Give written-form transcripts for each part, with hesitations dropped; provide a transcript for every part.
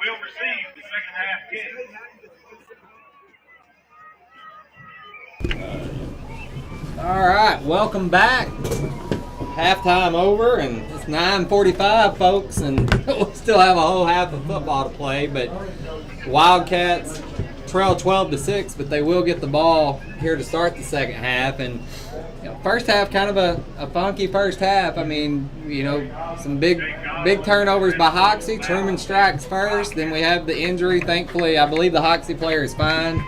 will receive the second half kick. All right, welcome back. Halftime over, and it's 9:45, folks, and we still have a whole half of football to play. But Wildcats trail 12-6, but they will get the ball here to start the second half. And first half, kind of a funky first half. I mean, some big turnovers by Hoxie. Truman strikes first. Then we have the injury. Thankfully, I believe the Hoxie player is fine.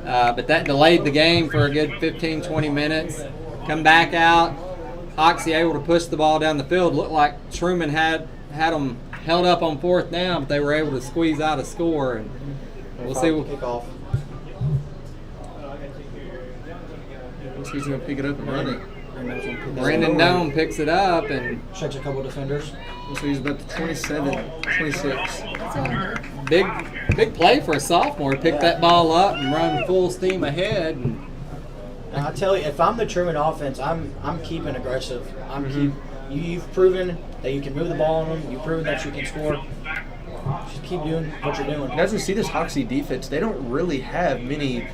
But that delayed the game for a good 15-20 minutes. Come back out. Hoxie able to push the ball down the field. Looked like Truman had them held up on fourth down, but they were able to squeeze out a score. And we'll see. Kickoff. He's going to pick it up and run it. Brandon Dome picks it up and checks a couple of defenders. So he's about the 27, 26. Big play for a sophomore. Pick that ball up and run full steam ahead. And I tell you, if I'm the Truman offense, I'm keeping aggressive. You've proven that you can move the ball on them. You've proven that you can score. Just keep doing what you're doing. And as we see this Hoxie defense, they don't really have many,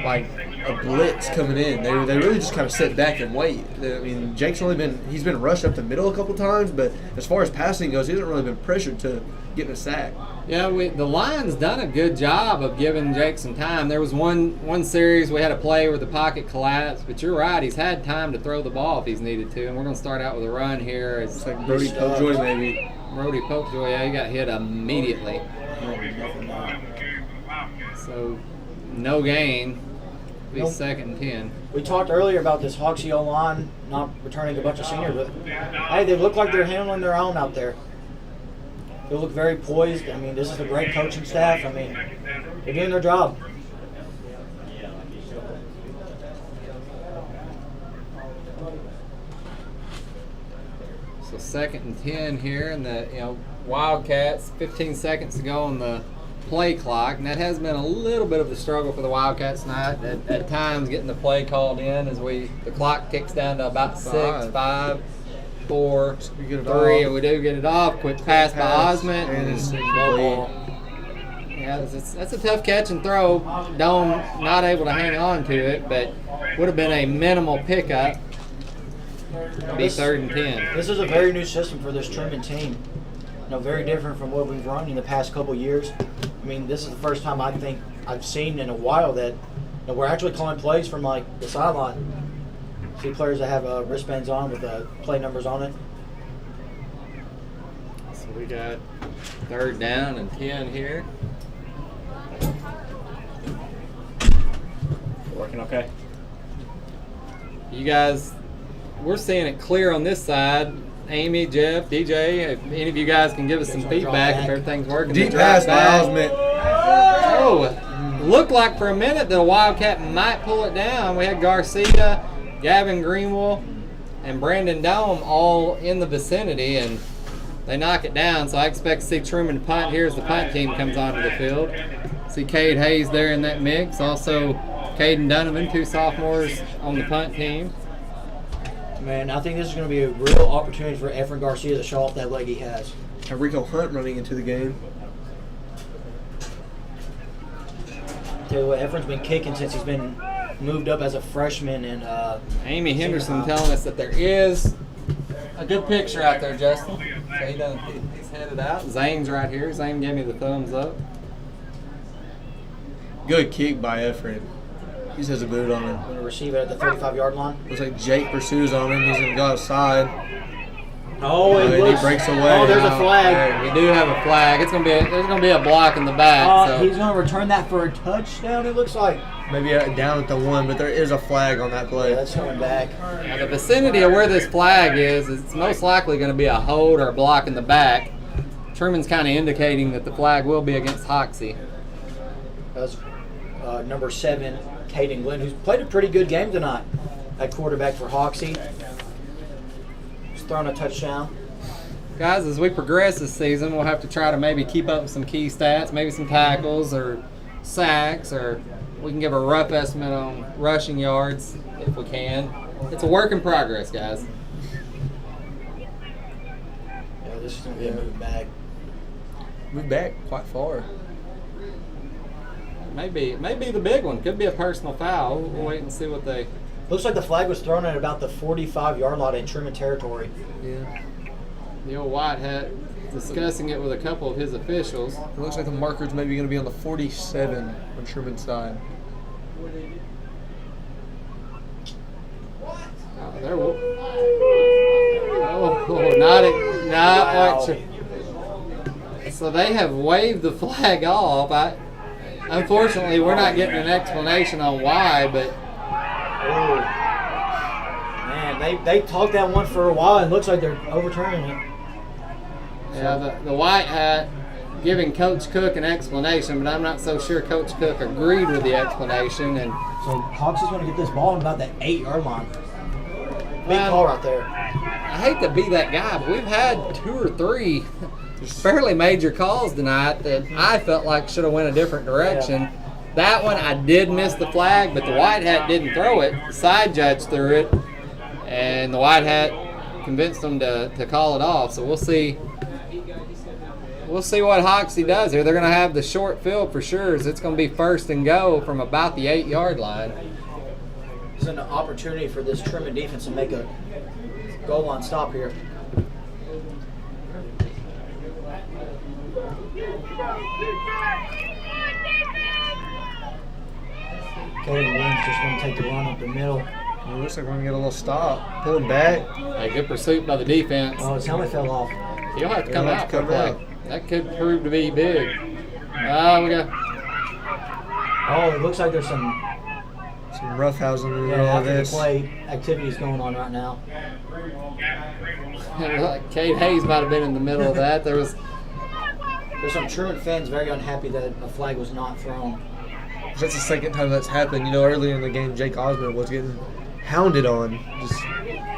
like, a blitz coming in. They really just kind of sit back and wait. I mean, Jake's he's been rushed up the middle a couple times, but as far as passing goes, he hasn't really been pressured to get a sack. Yeah, the line's done a good job of giving Jake some time. There was one series we had a play where the pocket collapsed, but you're right, he's had time to throw the ball if he's needed to, and we're going to start out with a run here. It's like Brody Popejoy maybe. Brody Popejoy, yeah, he got hit immediately. So, no gain. Be second and 10. We talked earlier about this Hoxie O-line not returning a bunch of seniors, but hey, they look like they're handling their own out there. They look very poised. I mean, this is a great coaching staff. I mean, they're doing their job. So second and 10 here, and the Wildcats. 15 seconds to go on the play clock, and that has been a little bit of a struggle for the Wildcats tonight. At times, getting the play called in as the clock ticks down to about 6, 5, 4, 3, and we do get it off. Quick pass by Osment, and it's ball. Yeah, that's a tough catch and throw. Dome not able to hang on to it, but would have been a minimal pickup. Be third and 10. This is a very new system for this Truman team. Very different from what we've run in the past couple years. I mean, this is the first time I think I've seen in a while that we're actually calling plays from like the sideline. See players that have wristbands on with play numbers on it. So we got third down and 10 here. Working okay. You guys, we're seeing it clear on this side. Amy, Jeff, DJ, if any of you guys can give us some feedback if everything's working. Deep pass by Osment. Oh, looked like for a minute the Wildcat might pull it down. We had Garcia, Gavin Greenwell, and Brandon Dome all in the vicinity, and they knock it down. So I expect to see Truman punt here as the punt team comes onto the field. See Cade Hayes there in that mix. Also, Caden Donovan, 2 sophomores on the punt team. Man, I think this is going to be a real opportunity for Efren Garcia to show off that leg he has. Rico Hunt running into the game. Tell you what, Efren's been kicking since he's been moved up as a freshman. And Amy Henderson telling us that there is a good picture out there, Justin. So he's headed out. Zane's right here. Zane gave me the thumbs up. Good kick by Efren. He has a boot on him. Going to receive it at the 35-yard line. Looks like Jake pursues on him. He's going to go outside. Oh, he breaks away. Oh, there's a flag. We do have a flag. There's gonna be a block in the back. So. He's going to return that for a touchdown, it looks like. Maybe down at the 1, but there is a flag on that play. Yeah, that's coming back. Now, the vicinity of where this flag is, it's most likely going to be a hold or a block in the back. Truman's kind of indicating that the flag will be against Hoxie. That's number 7, Caden Glenn, who's played a pretty good game tonight at quarterback for Hoxie. He's thrown a touchdown. Guys, as we progress this season, we'll have to try to maybe keep up with some key stats, maybe some tackles or sacks, or we can give a rough estimate on rushing yards if we can. It's a work in progress, guys. Yeah, this is going to be a move back. moved back quite far. Maybe the big one. Could be a personal foul. We'll wait and see what they. Looks like the flag was thrown at about the 45-yard line in Truman territory. Yeah. The old white hat discussing it with a couple of his officials. It looks like the marker's maybe going to be on the 47 on Truman's side. Not quite sure. So they have waved the flag off. Unfortunately, we're not getting an explanation on why, but Oh. Man, they talked that one for a while and it looks like they're overturning it. yeah, the white hat giving Coach Cook an explanation, but I'm not so sure Coach Cook agreed with the explanation. And So Hawks is going to get this ball on about that 8-yard line. Big Well, call right there. I hate to be that guy, but we've had 2 or 3 fairly major calls tonight that I felt like should have went a different direction. Yeah. That one I did miss the flag, but the white hat didn't throw it. The side judge threw it, and the white hat convinced them to call it off. So we'll see. We'll see what Hoxie does here. They're going to have the short field for sure. It's going to be first and go from about the 8-yard line. It's an opportunity for this Truman defense to make a goal line stop here. Caleb Williams just going to take the run up the middle. It looks like we're going to get a little stop. Pulling back. A good pursuit by the defense. Oh, his helmet fell off. He'll have to come He'll have out to for a come play. out. That could prove to be big. We got. Oh, it looks like there's some Some roughhousing in the middle of after the this. play activities going on right now. Cade Hayes might have been in the middle of that. There's some Truman fans very unhappy that a flag was not thrown. That's the second time that's happened. You know, earlier in the game, Jake Osmond was getting hounded on. Just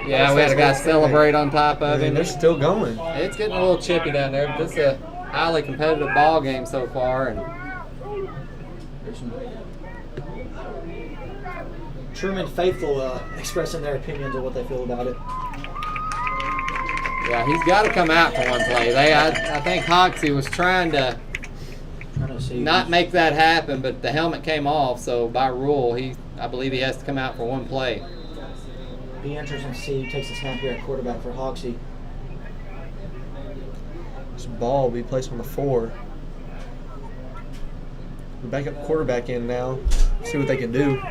Yeah, we had a guy celebrate on top of him. and they're still going. It's getting a little chippy down there, but this is a highly competitive ball game so far. And There's some Truman faithful expressing their opinions of what they feel about it. yeah, he's got to come out for one play. I think Hoxie was trying to Trying to see not make that happen, but the helmet came off, so by rule, I believe he has to come out for one play. Be interesting to see who takes the snap here at quarterback for Hoxie. This ball will be placed on the 4. We back up quarterback in now. See what they can do.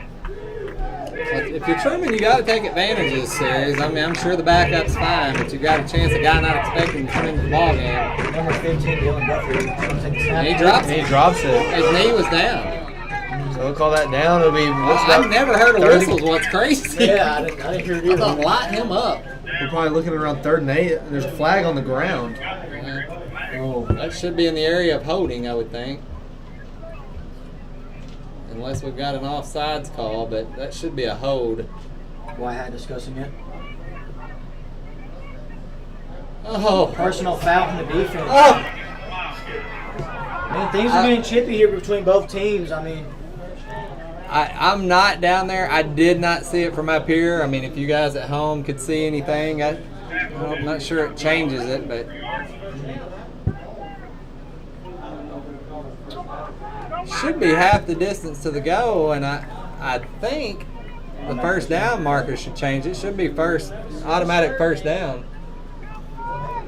If you're Truman, you got to take advantage of this series. I mean, I'm sure the backup's fine, but you got a chance a guy not expecting to come into the ball game. Number 15, Dylan Guthrie, is going to take the snap. And he drops And it. he drops it. His knee was down. So we'll call that down. It'll be. I've never heard of 30. whistles. What's crazy? Yeah, I didn't hear it I thought either. light him up. We're probably looking at around 3rd and 8. And there's a flag on the ground. Oh, that should be in the area of holding, I would think. Unless we've got an offsides call, but that should be a hold. White hat discussing it. Oh, Personal foul from the defense. oh. Man, things are getting chippy here between both teams. I mean, I'm not down there. I did not see it from up here. I mean, if you guys at home could see anything, I'm not sure it changes it, but should be half the distance to the goal, and I think the first down marker should change. It should be automatic first down.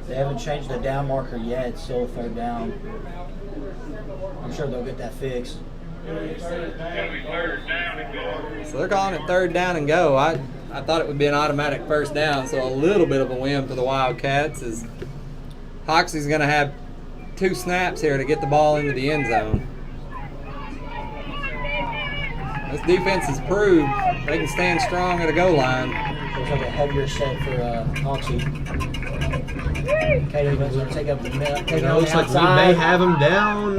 they haven't changed the down marker yet. It's still a 3rd down. I'm sure they'll get that fixed. So they're calling it 3rd down and go. I thought it would be an automatic first down, so a little bit of a win for the Wildcats as Hoxie's going to have 2 snaps here to get the ball into the end zone. This defense has proved they can stand strong at a goal line. Looks like a heavier set for Hoxie. Caleb Williams going to take up the middle. Take it It on looks the like we outside. may have him down.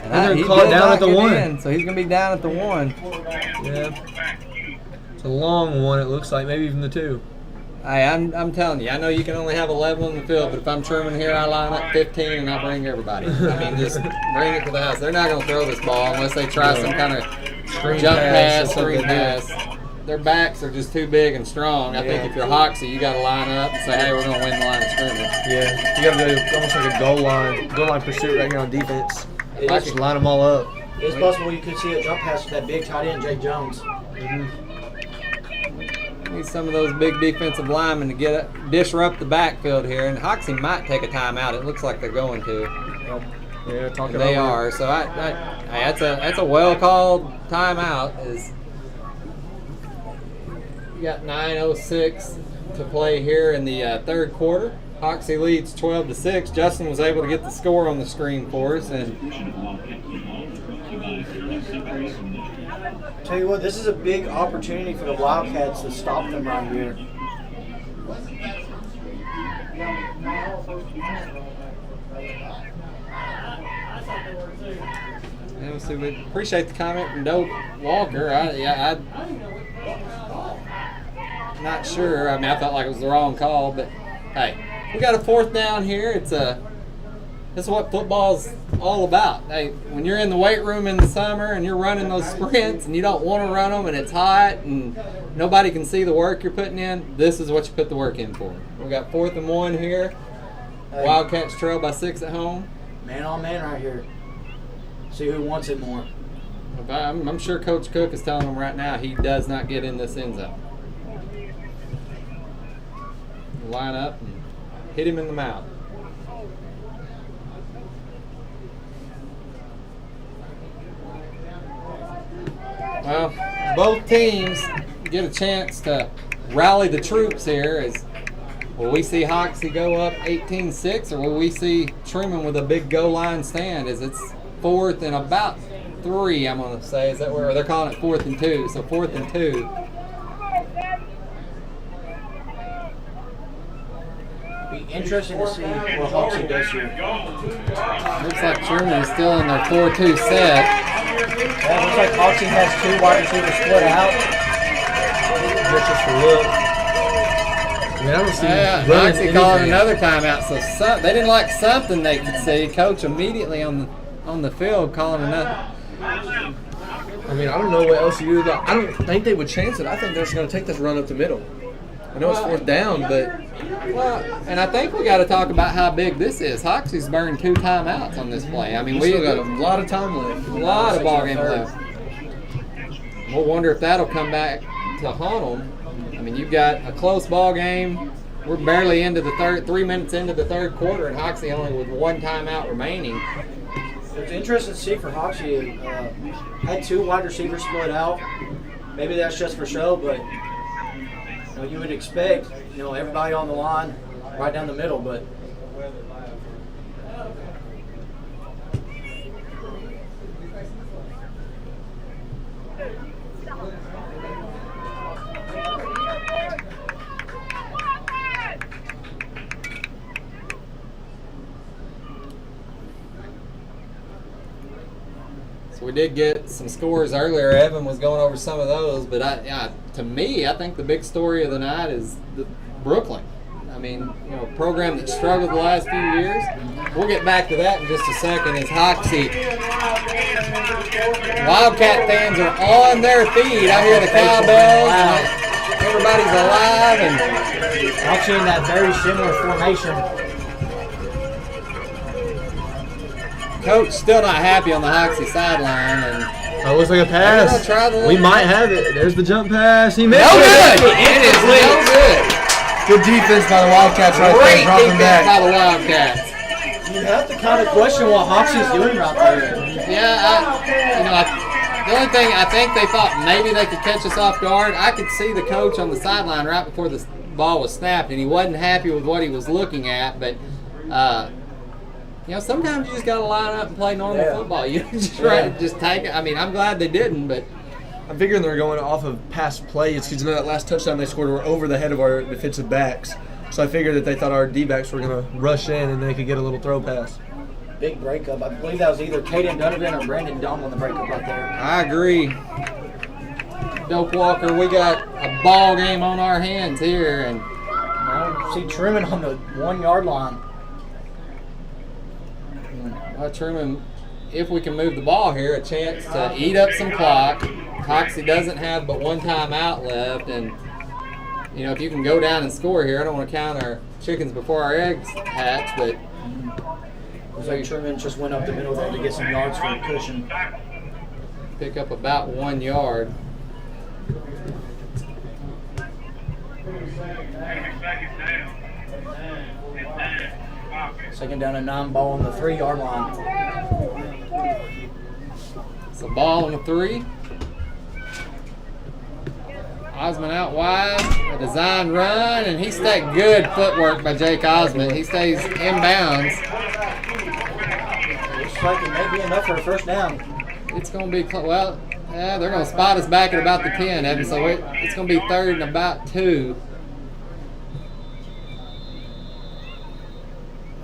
And they're he gonna call it did down not at the get 1. in, so he's going to be down at the 1. Yeah. It's a long one, it looks like. Maybe even the 2. Hey, I'm telling you, I know you can only have 11 on the field, but if I'm Truman here, I line up 15 and I bring everybody. I mean, just bring it to the house. They're not going to throw this ball unless they try some kind of Screen jump pass pass, or screen something, yeah. pass. their backs are just too big and strong. I think if you're Hoxie, you got to line up and say, hey, we're going to win the line of scrimmage. Yeah, you got to do almost like a goal line pursuit right here on defense. Just line them all up. It's possible you could see a jump pass with that big tight end, Jake Jones. Need some of those big defensive linemen to disrupt the backfield here, and Hoxie might take a timeout. It looks like they're going to. Yeah, talking. They are. So that's a well called timeout. You got 9:06 to play here in the third quarter. Hoxie leads 12-6. Justin was able to get the score on the screen for us, and tell you what, this is a big opportunity for the Wildcats to stop them right here. yeah, so we appreciate the comment from Dope Walker. I'm not sure. I mean, I felt like it was the wrong call, but hey, we got a fourth down here. This is what football's all about. Hey, when you're in the weight room in the summer and you're running those sprints and you don't want to run them and it's hot and nobody can see the work you're putting in, this is what you put the work in for. We got 4th and 1 here. Wildcats trail by 6 at home. Man on man right here. See who wants it more. I'm sure Coach Cook is telling them right now he does not get in this end zone. Line up and hit him in the mouth. Well, both teams get a chance to rally the troops here. Will we see Hoxie go up 18-6, or will we see Truman with a big goal line stand? As it's 4th and about 3, I'm going to say. Is that where they're calling it 4th and 2? So 4th and 2. Be interesting to see what Hoxie does here. Looks like Truman is still in their 4-2 set. That looks like Hoxie has 2 wide receivers split out. Just for look. I mean, I don't see Hoxie calling another timeout. So they didn't like something they could see. Coach immediately on the field calling another. I mean, I don't know what else you do. I don't think they would chance it. I think they're just going to take this run up the middle. I know it's 4th down, but... Well, and I think we got to talk about how big this is. Hoxie's burned 2 timeouts on this play. I mean, we got a lot of time left. A lot of ball game left. We'll wonder if that'll come back to haunt them. I mean, you've got a close ball game. We're barely into the 3 minutes into the third quarter, and Hoxie only with 1 timeout remaining. It's interesting to see for Hoxie. Had 2 wide receivers split out. Maybe that's just for show, but you would expect everybody on the line right down the middle, but So we did get some scores earlier. Evan was going over some of those, but to me, I think the big story of the night is Brooklyn. I mean, a program that struggled the last few years. We'll get back to that in just a second. As Hoxie, Wildcat fans are on their feet. I hear the cowbells. Everybody's alive, and Hoxie in that very similar formation. Coach still not happy on the Hoxie sideline, and it looks like a pass. We might have it. There's the jump pass. He missed no it. Good. It is no good. Good defense by the Wildcats right Great there. Great defense by the Wildcats. You have to kind of question what Hoxie's doing right there. Yeah, the only thing I think they thought maybe they could catch us off guard. I could see the coach on the sideline right before the ball was snapped, and he wasn't happy with what he was looking at, but. Sometimes you just got to line up and play normal football. You just take it. I mean, I'm glad they didn't, but I'm figuring they're going off of past plays because that last touchdown they scored were over the head of our defensive backs. So I figured that they thought our D-backs were going to rush in and they could get a little throw pass. Big breakup. I believe that was either Caden Donovan or Brandon Dunn on the breakup right there. I agree. Dope Walker, we got a ball game on our hands here, and see Truman on the 1 yard line. Truman, if we can move the ball here, a chance to eat up some clock. Hoxie doesn't have but one timeout left, and you know, if you can go down and score here, I don't want to count our chickens before our eggs hatch, but Looks like Truman just went up the middle there to get some yards for the cushion. pick up about 1 yard. Second down and 9, ball on the 3-yard line. So ball on the 3. Osmond out wide, a design run, and he stayed good footwork by Jake Osmond. He stays inbounds. Looks like it may be enough for a first down. It's going to be, well, yeah, they're going to spot us back at about the 10, Evan, so it's going to be 3rd and about 2.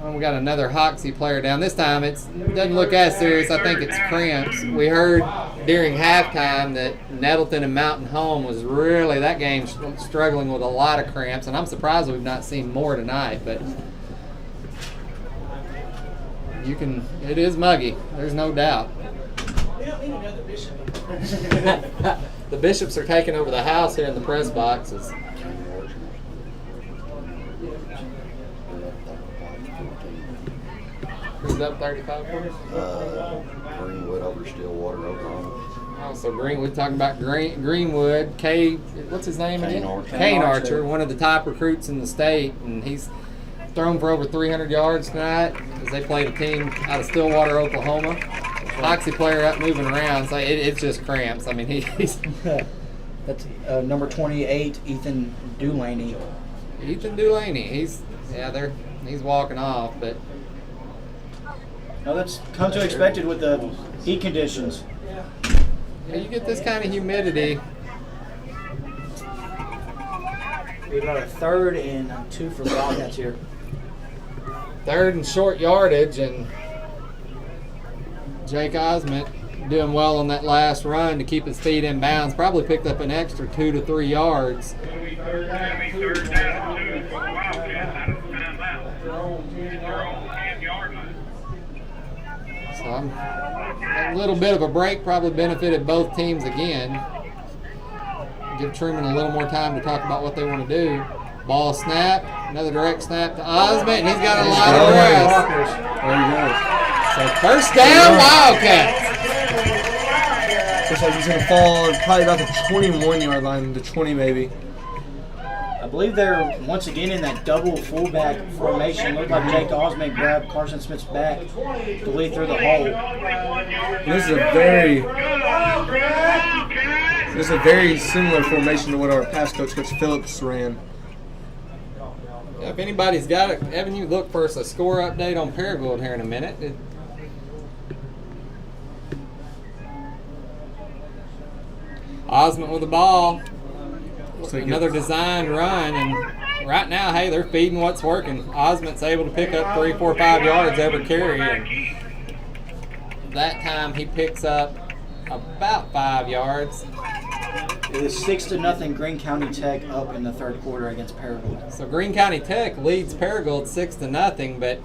We got another Hoxie player down. This time it doesn't look as serious. I think it's cramps. We heard during halftime that Nettleton and Mountain Home was really, that game, struggling with a lot of cramps, and I'm surprised we've not seen more tonight, but it is muggy. There's no doubt. We don't need another bishop. The Bishops are taking over the house here in the press boxes. Who's up 35 points? Greenwood over Stillwater, Oklahoma. Oh, so we're talking about Greenwood. What's his name again? Archer. Kane Archer, one of the top recruits in the state, and he's thrown for over 300 yards tonight as they played a team out of Stillwater, Oklahoma. Hoxie player up moving around, so it's just cramps. I mean, he's That's number 28, Ethan Dulaney. Ethan Dulaney. He's walking off, but No, that's come to expected with the heat conditions. yeah, you get this kind of humidity. We got a 3rd and 2 for the Wildcats here. 3rd and short yardage, and Jake Osmond doing well on that last run to keep his feet in bounds. Probably picked up an extra 2 to 3 yards. Third down and 2 for the Wildcats out of the timeout. At your own 10-yard line. So a little bit of a break probably benefited both teams again. Give Truman a little more time to talk about what they want to do. Ball snap, another direct snap to Osmond, and he's got a lot of rest. There he goes. So first down, Wildcats. Looks like he's going to fall probably about the 21-yard line, the 20 maybe. I believe they're once again in that double fullback formation. Looked like Jake Osmond grabbed Carson Smith's back to lead through the hole. This is a very similar formation to what our past Coach Phillips ran. Yeah, if anybody's got it, Evan, you look for us a score update on Paragould here in a minute. Osmond with the ball. Another design run, and right now, hey, they're feeding what's working. Osmond's able to pick up 3, 4, 5 yards every carry, and that time he picks up about 5 yards. It was 6-0 Greene County Tech up in the 3rd quarter against Paragould. So Greene County Tech leads Paragould 6-0, but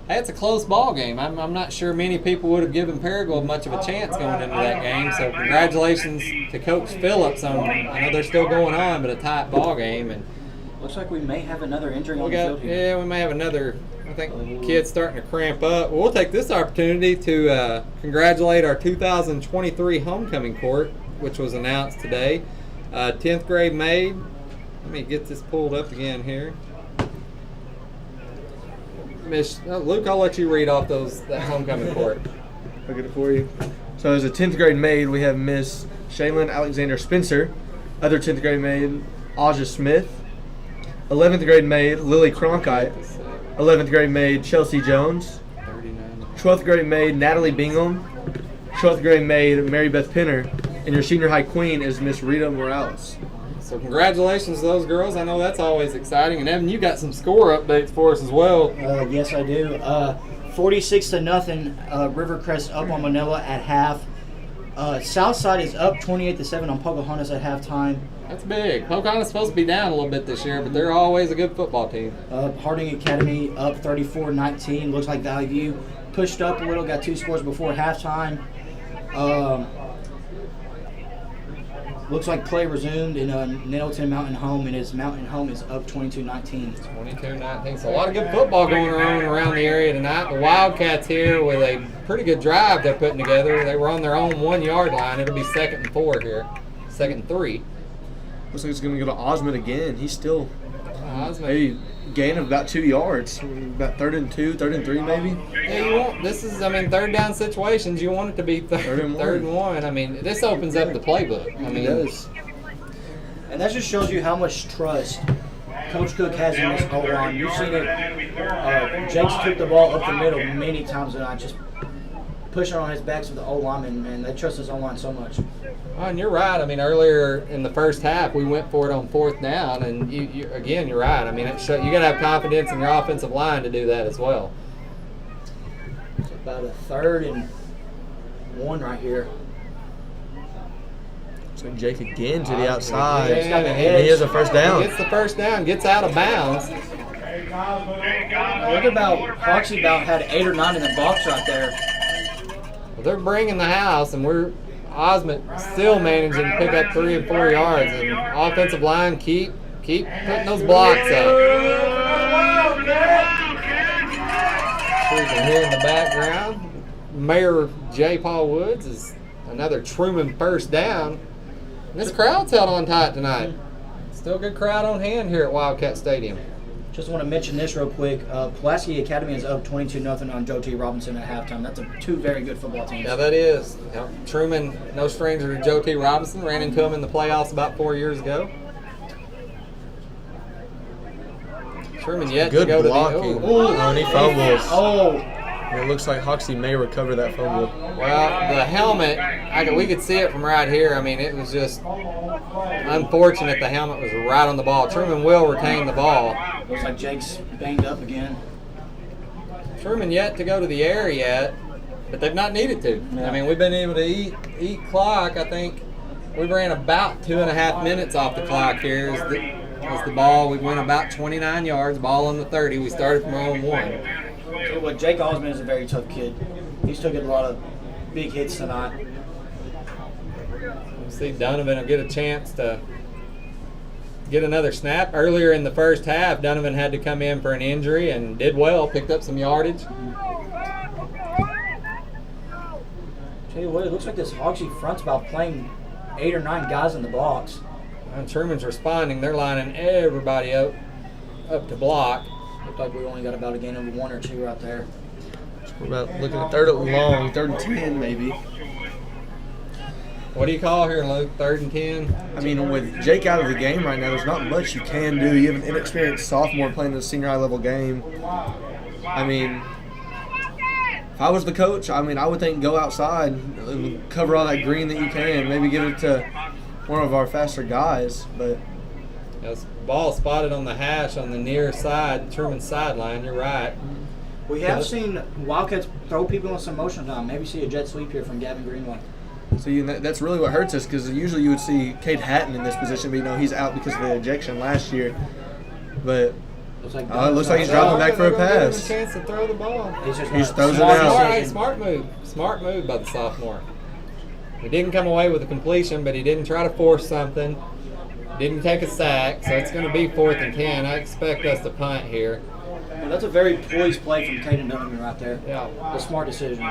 hey, it's a close ball game. I'm not sure many people would have given Paragould much of a chance going into that game. So congratulations to Coach Phillips on, I know they're still going on, but a tight ball game. And Looks like we may have another injury on the field here. yeah, we may have another. I think kids starting to cramp up. We'll take this opportunity to congratulate our 2023 homecoming court, which was announced today. 10th grade maid. Let me get this pulled up again here. Miss Luke, I'll let you read off that homecoming court. I'll get it for you. So as a 10th grade maid, we have Miss Shaylin Alexander Spencer. Other 10th grade maid, Aja Smith. 11th grade maid, Lily Cronkite. 11th grade maid, Chelsea Jones. 12th grade maid, Natalie Bingham. 12th grade maid, Mary Beth Pinner. And your senior high queen is Miss Rita Morales. So congratulations to those girls. I know that's always exciting. And Evan, you got some score updates for us as well. Yes, I do. 46-0 Rivercrest up on Manila at half. Southside is up 28-7 on Pocahontas at halftime. That's big. Pocahontas supposed to be down a little bit this year, but they're always a good football team. Harding Academy up 34-19. Looks like Valley View pushed up a little, got 2 scores before halftime. Looks like play resumed in Nettleton Mountain Home, and his Mountain Home is up 22-19. 22-19. So a lot of good football going on around the area tonight. The Wildcats here with a pretty good drive they're putting together. They were on their own 1 yard line. It'll be 2nd and 4 here. 2nd and 3. Looks like it's going to go to Osmond again. He's still Osmond. maybe gain of about 2 yards. About 3rd and 2, 3rd and 3 maybe. Yeah, you want this is third down situations. You want it to be third and one. I mean, this opens up the playbook. I mean, It does. And that just shows you how much trust Coach Cook has in this O-line. You've seen it. Jake's took the ball up the middle many times tonight, just pushing on his backs with the O-lineman, man. They trust his O-line so much. Oh, and you're right. I mean, earlier in the first half, we went for it on 4th down, and you're right. I mean, you got to have confidence in your offensive line to do that as well. It's about a 3rd and 1 right here. So Jake again to the outside. Jake's got the And edge. he has a first He down. gets the first down, gets out of bounds. Look about Hoxie had 8 or 9 in the box right there. Well, they're bringing the house, and Osmond still managing to pick up 3 and 4 yards. And offensive line keep putting those blocks up. Here in the background, Mayor J. Paul Woods is another Truman first down. And this crowd's held on tight tonight. Still a good crowd on hand here at Wildcat Stadium. Just want to mention this real quick. Pulaski Academy is up 22-0 on Joe T. Robinson at halftime. That's two very good football teams. Yeah, that is. Yep. Truman, no stranger to Joe T. Robinson, ran into him in the playoffs about 4 years ago. Truman yet Good to go blocking. to the And he fumbles. Oh, And it looks like Hoxie may recover that fumble. Well, the helmet, we could see it from right here. I mean, it was just unfortunate the helmet was right on the ball. Truman will retain the ball. looks like Jake's banged up again. Truman yet to go to the air yet, but they've not needed to. Yeah. I mean, we've been able to eat clock. I think we ran about 2.5 minutes off the clock here as the ball. We went about 29 yards, ball on the 30. We started from our own 1. Tell you what, Jake Osmond is a very tough kid. He's taken a lot of big hits tonight. We'll see Donovan will get a chance to get another snap. Earlier in the first half, Donovan had to come in for an injury and did well, picked up some yardage. Tell you what, it looks like this Hoxie front's about playing 8 or 9 guys in the box. And Truman's responding. They're lining everybody up to block. Looked like we only got about a gain of 1 or 2 right there. We're about looking at 3rd and long, 3rd and 10 maybe. What do you call here, Luke? 3rd and 10? I mean, with Jake out of the game right now, there's not much you can do. You have an inexperienced sophomore playing in a senior high level game. I mean, if I was the coach, I would think go outside and cover all that green that you can. Maybe give it to one of our faster guys. But Yes, ball spotted on the hash on the near side, Truman's sideline. You're right. We have seen Wildcats throw people in some motion time. Maybe see a jet sweep here from Gavin Greenway. so that's really what hurts us, because usually you would see Cade Hatton in this position, but he's out because of the ejection last year. But Looks like, it looks like he's dropping back for a They're gonna give him pass. a chance to throw the ball. He's just He not throws it smart out. decision. Smart move by the sophomore. He didn't come away with a completion, but he didn't try to force something. Didn't take a sack, so it's going to be 4th and 10. I expect us to punt here. Well, that's a very poised play from Caden Donovan right there. Yeah. A smart decision.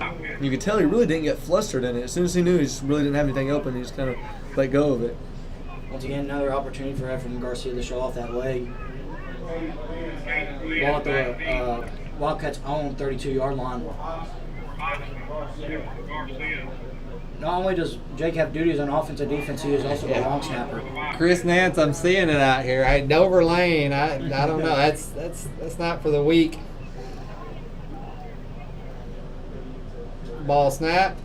You could tell he really didn't get flustered in it. As soon as he knew he just really didn't have anything open, he just kind of let go of it. Once again, another opportunity for Ephraim Garcia to show off that leg. Ball at the Wildcats' own 32-yard line. Not only does Jake have duties on offense and defense, he is also a long snapper. Chris Nance, I'm seeing it out here. Dover Lane. I don't know. That's not for the weak. Ball snap.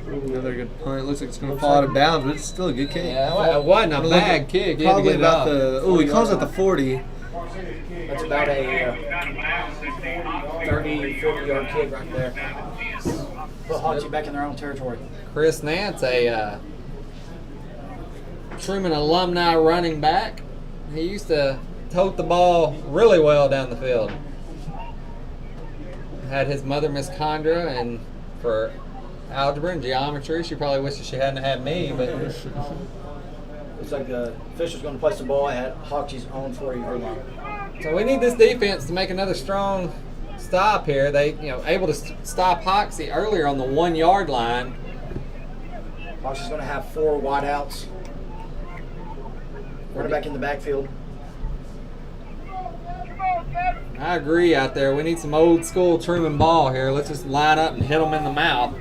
Another good punt. It looks like it's going to fall out of bounds, but it's still a good kick. Yeah, it wasn't a bad kick. He had to Probably get it about off. he calls it the 40. That's about a 30, 40-yard kick right there. Put Hoxie back in their own territory. Chris Nance, a Truman alumni running back. He used to tote the ball really well down the field. Had his mother, Miss Condra, and for algebra and geometry, she probably wishes she hadn't had me, but Looks like the official's going to place the ball at Hoxie's own 40-yard line. So we need this defense to make another strong stop here. They, able to stop Hoxie earlier on the 1 yard line. Hoxie's going to have 4 wideouts. Running back in the backfield. I agree out there. We need some old school Truman ball here. Let's just line up and hit them in the mouth.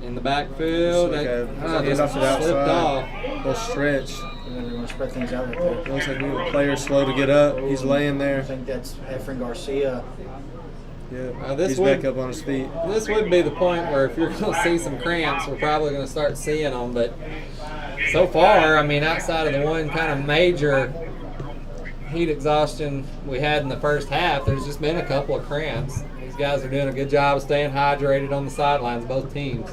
In the backfield. Hands off to the slipped outside. off. Little stretch. And then we're going to spread things out right there. Looks like the player's slow to get up. He's laying I there. think that's Efren Garcia. Yeah, This he's would- back up on his feet. This would be the point where if you're going to see some cramps, we're probably going to start seeing them. But so far, outside of the one kind of major heat exhaustion we had in the first half, there's just been a couple of cramps. These guys are doing a good job of staying hydrated on the sidelines, both teams.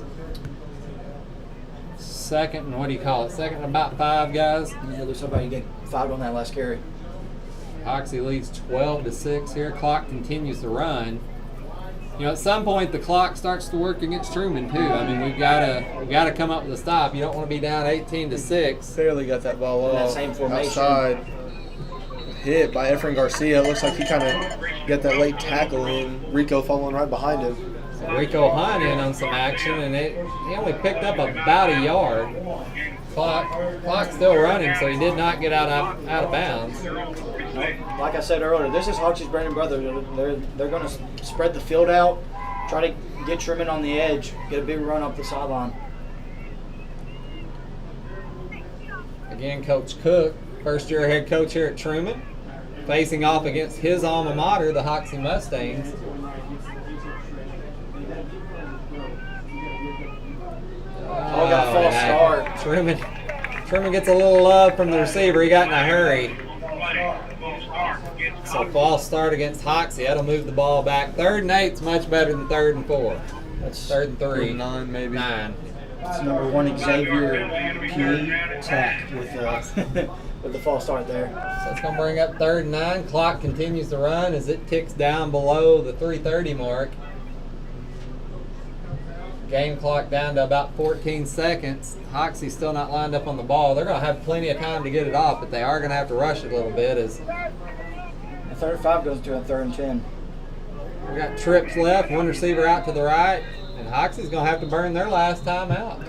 Second and what do you call it? Second and about 5, guys. Yeah, looks like you get 5 on that last carry. Hoxie leads 12-6 here. Clock continues to run. At some point the clock starts to work against Truman too. We've got to come up with a stop. You don't want to be down 18-6. Barely got that ball In that off. same formation. Outside. Hit by Efren Garcia. It looks like he kind of got that late tackle in. Rico following right behind him. So Rico Hunt in on some action, and he only picked up about a yard. Clock's still running, so he did not get out of bounds. Like I said earlier, this is Hoxie's bread and butter. They're going to spread the field out, try to get Truman on the edge, get a big run up the sideline. Again, Coach Cook, first-year head coach here at Truman, facing off against his alma mater, the Hoxie Mustangs. Oh, got a false start. Truman gets a little love from the receiver. He got in a hurry. So false start against Hoxie. That'll move the ball back. 3rd and 8's much better than 3rd and 4. That's 3rd and 3. 9 maybe. 9. It's number 1 Xavier P. Tech with the false start there. So it's going to bring up 3rd and 9. Clock continues to run as it ticks down below the 3:30 mark. Game clock down to about 14 seconds. Hoxie's still not lined up on the ball. They're going to have plenty of time to get it off, but they are going to have to rush it a little bit. As The 3rd and 5 goes to a 3rd and 10. we got trips left, one receiver out to the right, and Hoxie's going to have to burn their last time out.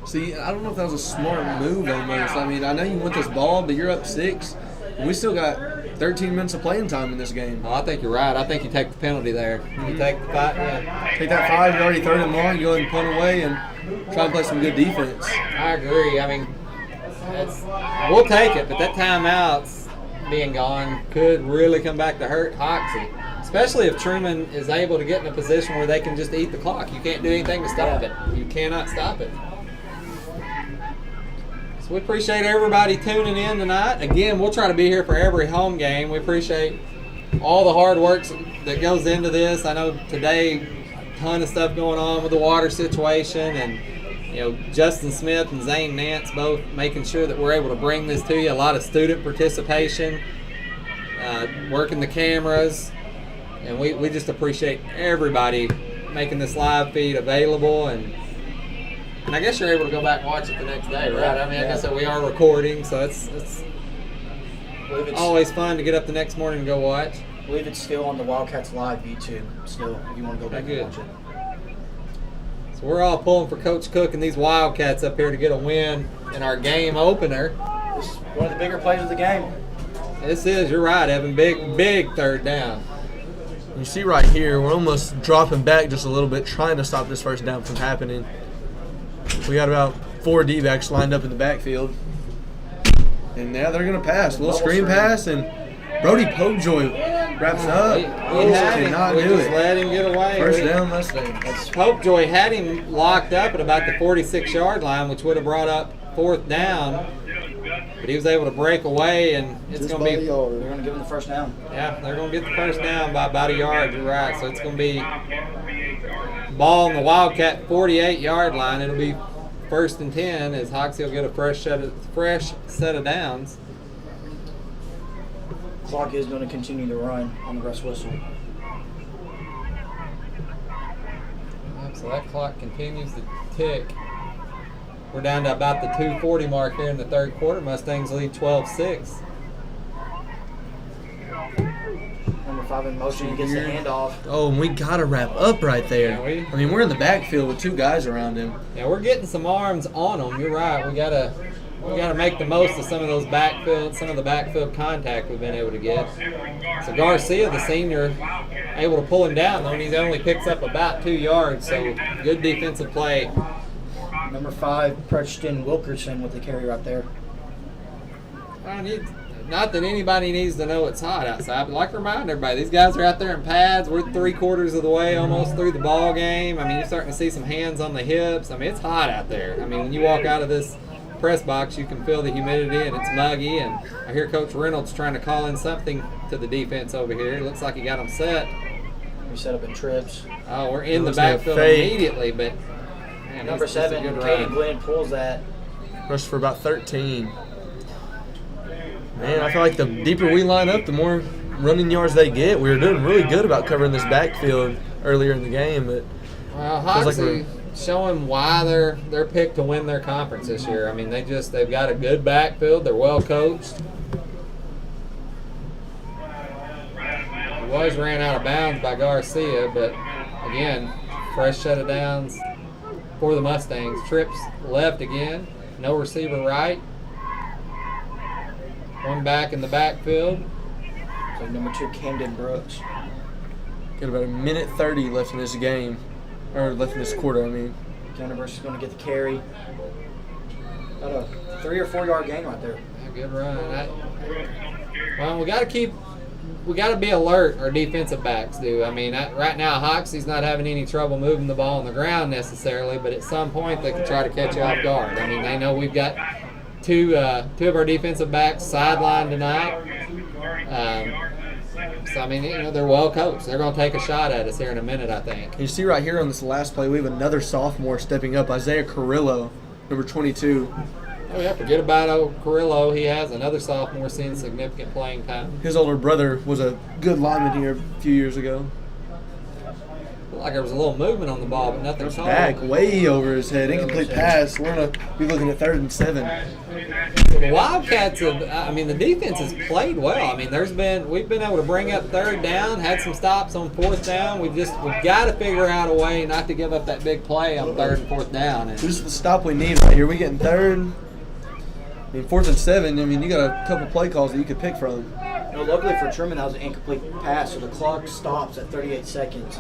See, I don't know if that was a smart move almost. I know you want this ball, but you're up 6. And we still got 13 minutes of playing time in this game. Oh, I think you're right. I think you take the penalty there. You take the 5. Yeah. Take that 5, you're already 3rd and long, you go ahead and punt away and try and play some good defense. I agree. We'll take it, but that timeout's being gone could really come back to hurt Hoxie. Especially if Truman is able to get in a position where they can just eat the clock. You can't do anything to stop it. You cannot stop it. So we appreciate everybody tuning in tonight. Again, we'll try to be here for every home game. We appreciate all the hard work that goes into this. I know today a ton of stuff going on with the water situation, and Justin Smith and Zane Nance both making sure that we're able to bring this to you. A lot of student participation, working the cameras, and we just appreciate everybody making this live feed available. And I guess you're able to go back and watch it the next day, right? I guess that we are recording, so it's always fun to get up the next morning and go watch. I believe it's still on the Wildcats Live YouTube still, if you want to go back and watch it. So we're all pulling for Coach Cook and these Wildcats up here to get a win in our game opener. This is one of the bigger plays of the game. This is, you're right, Evan, big 3rd down. You see right here, we're almost dropping back just a little bit, trying to stop this 1st down from happening. We got about 4 D-backs lined up in the backfield. And now they're going to pass. A little screen pass, and Brody Popejoy wraps up. We just let him get away. 1st down, Mustang. Popejoy had him locked up at about the 46-yard line, which would have brought up 4th down. But he was able to break away, and it's going to be. They're going to give him the 1st down. Yeah, they're going to get the 1st down by about a yard. You're right. So it's going to be ball on the Wildcat 48-yard line. It'll be 1st and 10 as Hoxie will get a fresh set of downs. Clock is going to continue to run on the rest whistle. So So that clock continues to tick. We're down to about the 2:40 mark here in the third quarter. Mustangs lead 12-6. Number 5 in motion. He gets the handoff. Oh, and we got to wrap up right there. Yeah, I mean, we're in the backfield with 2 guys around him. Yeah, we're getting some arms on them. You're right. We gotta make the most of some of the backfield contact we've been able to get. So Garcia, the senior, able to pull him down, though, and he only picks up about 2 yards. So good defensive play. Number 5, Preston Wilkerson with the carry right there. Not that anybody needs to know it's hot outside, but like to remind everybody, these guys are out there in pads. We're 3/4 of the way almost through the ball game. I mean, you're starting to see some hands on the hips. I mean, it's hot out there. I mean, when you walk out of this press box, you can feel the humidity and it's muggy. And I hear Coach Reynolds trying to call in something to the defense over here. It looks like he got them set. We set up in trips. Oh, we're in the Looks like a backfield fake. immediately, but man, Number this is a 7, good Kaden run. Glenn pulls that. Rushed for about 13. Man, I feel like the deeper we line up, the more running yards they get. We were doing really good about covering this backfield earlier in the game, but Well, Feels like Hoxie showing why they're picked to win their conference this year. I mean, they've got a good backfield. They're well coached. He was ran out of bounds by Garcia, but again, fresh set of downs for the Mustangs. Trips left again. No receiver right. One back in the backfield. So number 2, Camden Brooks. got about 1:30 left in this game, or left in this quarter, I mean. Camden Brooks is going to get the carry. About a 3 or 4 yard gain right there. A good run. Well, we got to be alert. Our defensive backs do. I mean, right now Hoxie's not having any trouble moving the ball on the ground necessarily, but at some point they can try to catch you off guard. I mean, they know we've got two of our defensive backs sidelined tonight. So I mean, they're well coached. They're going to take a shot at us here in a minute, I think. You see right here on this last play, we have another sophomore stepping up, Isaiah Carrillo, number 22. Oh yeah, forget about Carrillo. He has another sophomore seeing significant playing time. His older brother was a good lineman here a few years ago. Looked like there was a little movement on the ball, but nothing called. Back way over his head, incomplete pass. We're gonna be looking at 3rd and 7. The Wildcats the defense has played well. I mean, we've been able to bring up 3rd down, had some stops on 4th down. We've got to figure out a way not to give up that big play on 3rd and 4th down. And This is the stop we need right here. We getting 3rd. I mean, 4th and 7. I mean, you got a couple play calls that you could pick from. Luckily for Truman, that was an incomplete pass, so the clock stops at 38 seconds.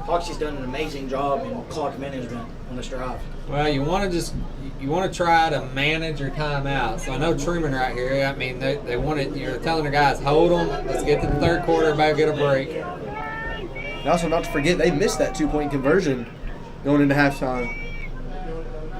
Hoxie's done an amazing job in clock management on this drive. well, you want to try to manage your timeout. So I know Truman right here. I mean, they want it. You're telling the guys, hold them. Let's get to the 3rd quarter. Everybody get a break. And also, not to forget, they missed that 2-point conversion going into halftime.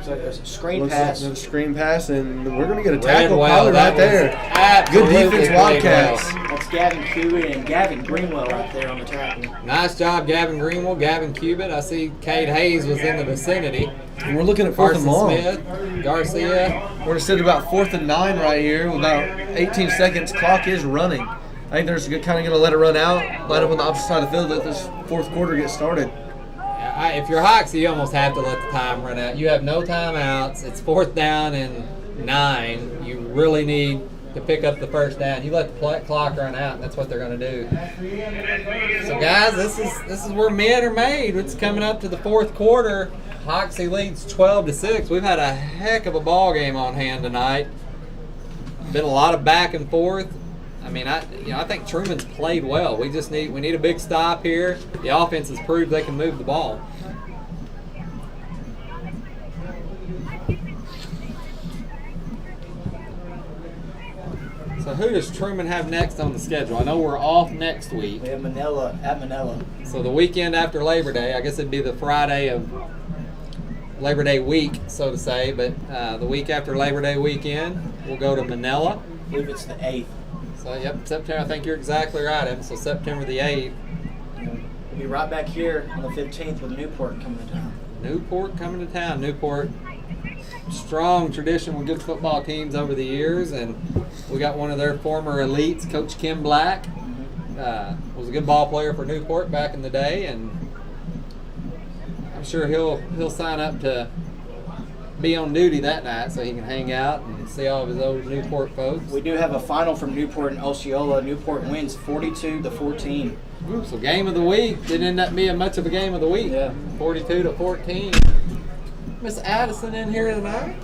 So there's a screen Looks pass. like a screen pass, and we're going to get a Red tackle well, probably that right there. was absolutely Good defense, played Wildcats. well. That's Gavin Cubit and Gavin Greenwell right there on the tackle. Nice job, Gavin Greenwell, Gavin Cubit. I see Cade Hayes was in the vicinity. And we're looking at 4th Carson and long. Smith, Garcia. We're going to sit about 4th and 9 right here with about 18 seconds. Clock is running. I think they're just kind of going to let it run out, line up on the opposite side of the field, let this 4th quarter get started. If you're Hoxie, you almost have to let the time run out. You have no timeouts. It's 4th down and 9. You really need to pick up the 1st down. You let the clock run out, and that's what they're going to do. So, guys, this is where men are made. It's coming up to the 4th quarter. Hoxie leads 12-6. We've had a heck of a ball game on hand tonight. Been a lot of back and forth. I mean, I think Truman's played well. We need a big stop here. The offense has proved they can move the ball. So who does Truman have next on the schedule? I know we're off next week. We have Manila at Manila. So the weekend after Labor Day, I guess it'd be the Friday of Labor Day week, so to say. But the week after Labor Day weekend, we'll go to Manila. I believe it's the 8th. So, yep, September. I think you're exactly right, Evan. So September the 8th. We'll be right back here on the 15th with Newport coming to town. Newport coming to town. Newport, strong tradition with good football teams over the years, and we got one of their former elites, Coach Kim Black. Was a good ball player for Newport back in the day, and I'm sure he'll sign up to be on duty that night so he can hang out and see all of his old Newport folks. We do have a final from Newport and Osceola. Newport wins 42-14. Ooh, so game of the week didn't end up being much of a game of the week. Yeah. 42-14. Miss Addison in here tonight.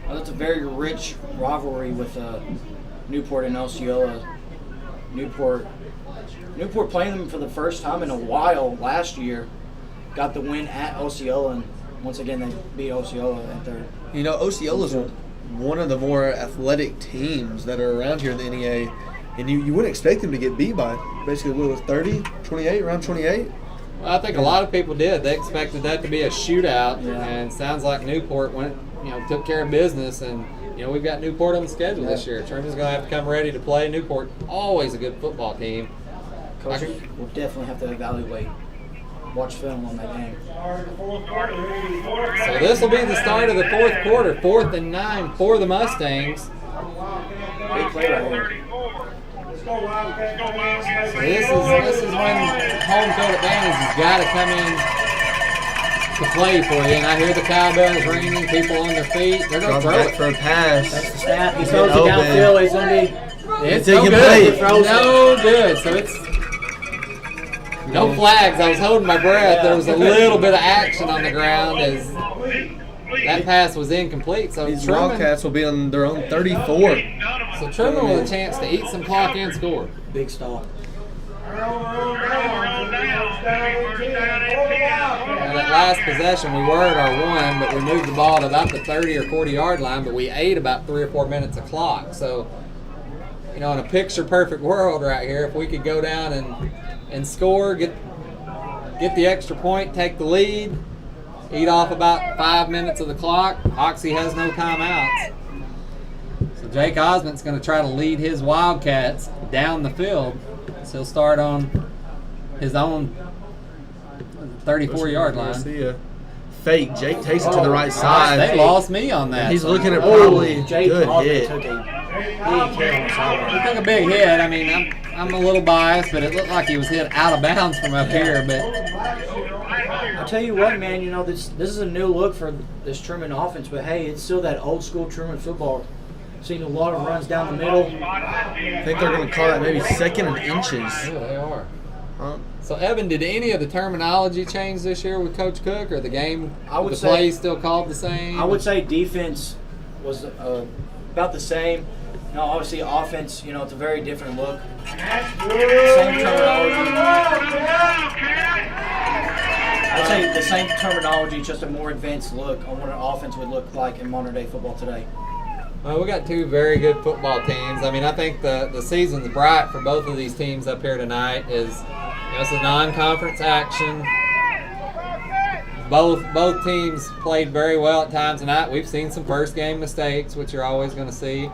Well, that's a very rich rivalry with Newport and Osceola. Newport playing them for the first time in a while last year. Got the win at Osceola, and once again they beat Osceola at their. You know, Osceola's one of the more athletic teams that are around here in the NEA, and you wouldn't expect them to get beat by basically what was 30, 28, around 28. Well, I think a lot of people did. They expected that to be a shootout, Yeah. and sounds like Newport took care of business, and we've got Newport on the schedule this year. Truman's going to have to come ready to play. Newport, always a good football team. Coach will definitely have to evaluate, watch film on that game. So this will be the start of the fourth quarter, 4th and 9 for the Mustangs. Big play right here. So this is when home field advantage has got to come in to play for you. And I hear the cowbells ringing, people on their feet. They're going to throw Back it. for a pass. That's the snap. He throws it Open. downfield. It's going to be. It's Take no it good. play. It's no good. So it's no flags. I was holding my breath. There was a little bit of action on the ground as that pass was incomplete. So These Truman, Wildcats will be on their own 34. so Truman with a chance to eat some clock and score. Big stop. Now, that last possession, we were at our 1, but we moved the ball to about the 30 or 40 yard line, but we ate about 3 or 4 minutes of clock. So, in a picture perfect world right here, if we could go down and score, get the extra point, take the lead, eat off about 5 minutes of the clock, Hoxie has no timeouts. So Jake Osment's going to try to lead his Wildcats down the field. So he'll start on his own 34-yard line. See ya. Fake. Jake takes it to the right side. They lost me on that. He's looking at Oh, probably Jake good Osmond hit. took a big hit on the He sideline. took a big hit. I mean, I'm a little biased, but it looked like he was hit out of bounds from up here. But I'll tell you what, man, this is a new look for this Truman offense, but hey, it's still that old school Truman football. Seen a lot of runs down the middle. I think they're going to call that maybe 2nd and inches. oh, they are. Huh? So, Evan, did any of the terminology change this year with Coach Cook, or the game, I would the say- plays still called the same? I would say defense was about the same. Obviously offense, it's a very different look. Same terminology. I'd say the same terminology, just a more advanced look on what an offense would look like in modern day football today. Well, we got 2 very good football teams. I mean, I think the season's bright for both of these teams up here tonight. It's a non-conference action. Both teams played very well at times tonight. We've seen some first game mistakes, which you're always going to see.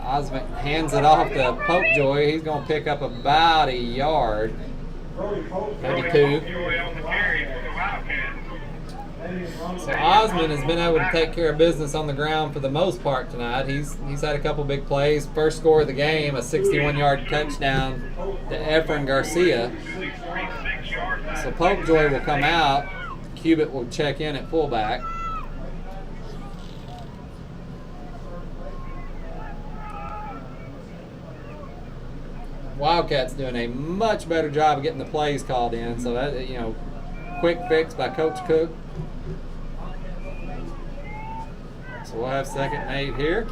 Osmond hands it off to Popejoy. He's going to pick up about a yard, maybe 2. So Osmond has been able to take care of business on the ground for the most part tonight. He's had a couple big plays. First score of the game, a 61-yard touchdown to Efren Garcia. So Popejoy will come out. Cubitt will check in at fullback. Wildcats doing a much better job of getting the plays called in. So that, quick fix by Coach Cook. So we'll have 2nd and 8 here.